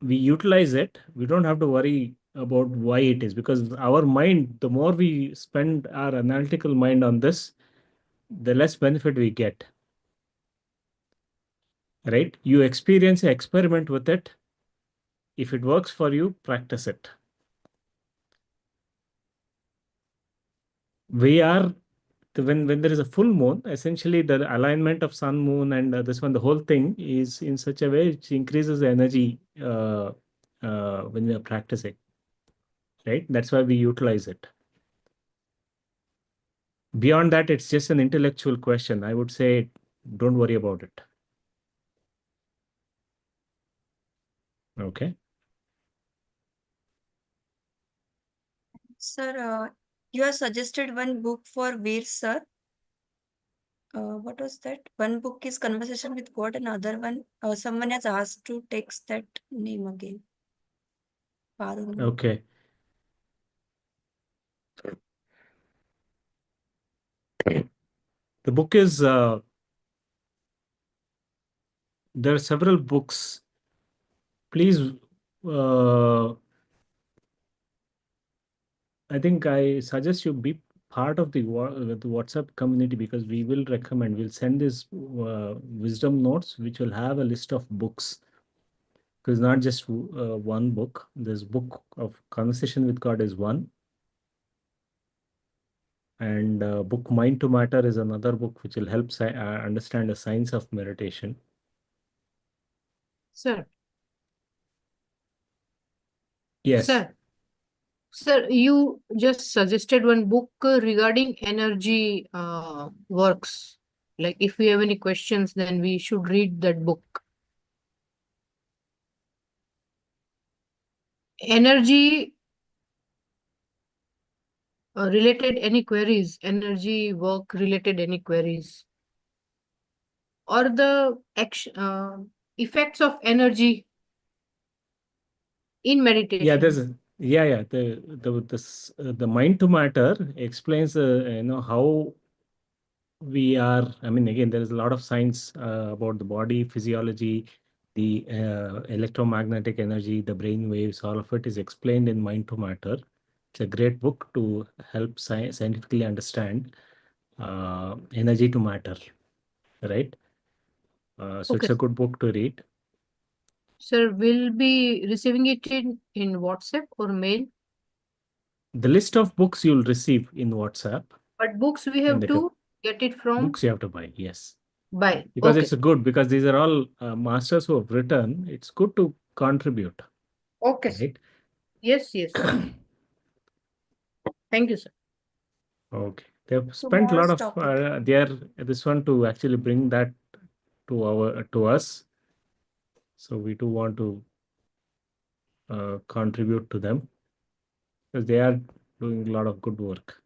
we utilize it. We don't have to worry about why it is, because our mind, the more we spend our analytical mind on this, the less benefit we get. Right? You experiment with it. If it works for you, practice it. When there is a full moon, essentially the alignment of sun, moon, and this one, the whole thing is in such a way which increases the energy when we are practicing. Right? That's why we utilize it. Beyond that, it's just an intellectual question. I would say, don't worry about it. Okay. Sir, you have suggested one book for Veer sir. What was that? One book is Conversation with God, and other one, someone has asked to text that name again. Parul. Okay. The book is, there are several books. Please, I think I suggest you be part of the WhatsApp community, because we will recommend, we'll send this wisdom notes, which will have a list of books. Because not just one book. This book of Conversation with God is one. And book Mind to Matter is another book which will help understand the science of meditation. Sir, Yes. sir, you just suggested one book regarding energy works. Like if we have any questions, then we should read that book. Energy related any queries, energy work related any queries, or the effects of energy in meditation. Yeah, the Mind to Matter explains how we are. I mean, again, there is a lot of science about the body physiology, the electromagnetic energy, the brain waves. All of it is explained in Mind to Matter. It's a great book to help scientifically understand energy to matter, right? So it's Okay. a good book to read. Sir, will be receiving it in WhatsApp or mail? The list of books you'll receive in WhatsApp. But books we have to get it from Books you have to buy, yes. buy. Because Okay. it's good, because these are all masters who have written. It's good to contribute. Okay, sir. Right? Yes. Thank you, sir. Okay. They've spent a lot Tomorrow's of topic. this one to actually bring that to us. So we do want to contribute to them, because they are doing a lot of good work.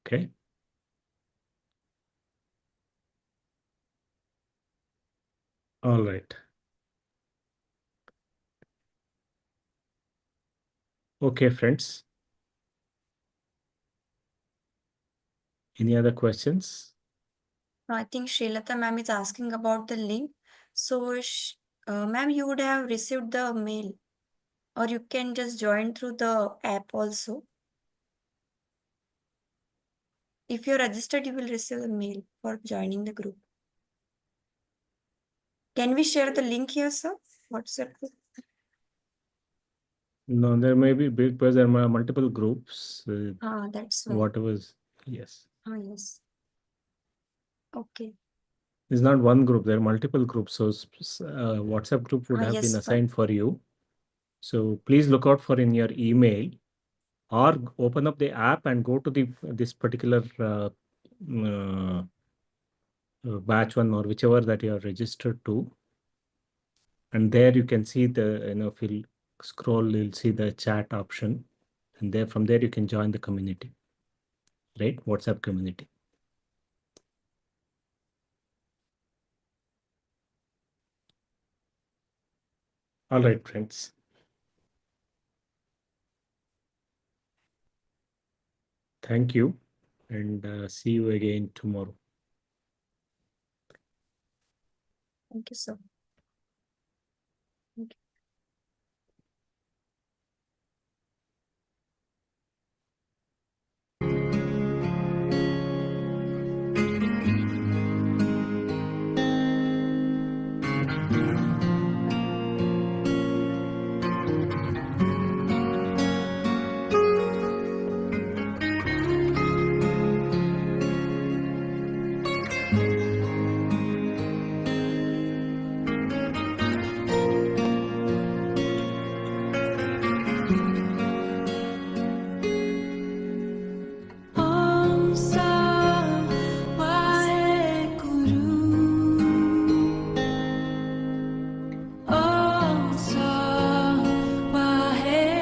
Okay. All right. Okay, friends. Any other questions? I think Srilata ma'am is asking about the link. So, ma'am, you would have received the mail, or you can just join through the app also. If you're registered, you will receive the mail for joining the group. Can we share the link here, sir? WhatsApp group? No, there may be, because there are multiple groups. That's why. Whatever. Yes. Yes. Okay. It's not one group, there are multiple groups. So WhatsApp group would have Yes, been fine. assigned for you. So please look out for in your email, or open up the app and go to this particular batch one, or whichever that you are registered to. And there you can see if you scroll, you'll see the chat option. And from there you can join the community, right? WhatsApp community. All right, friends. Thank you, and see you again tomorrow. Thank you, sir.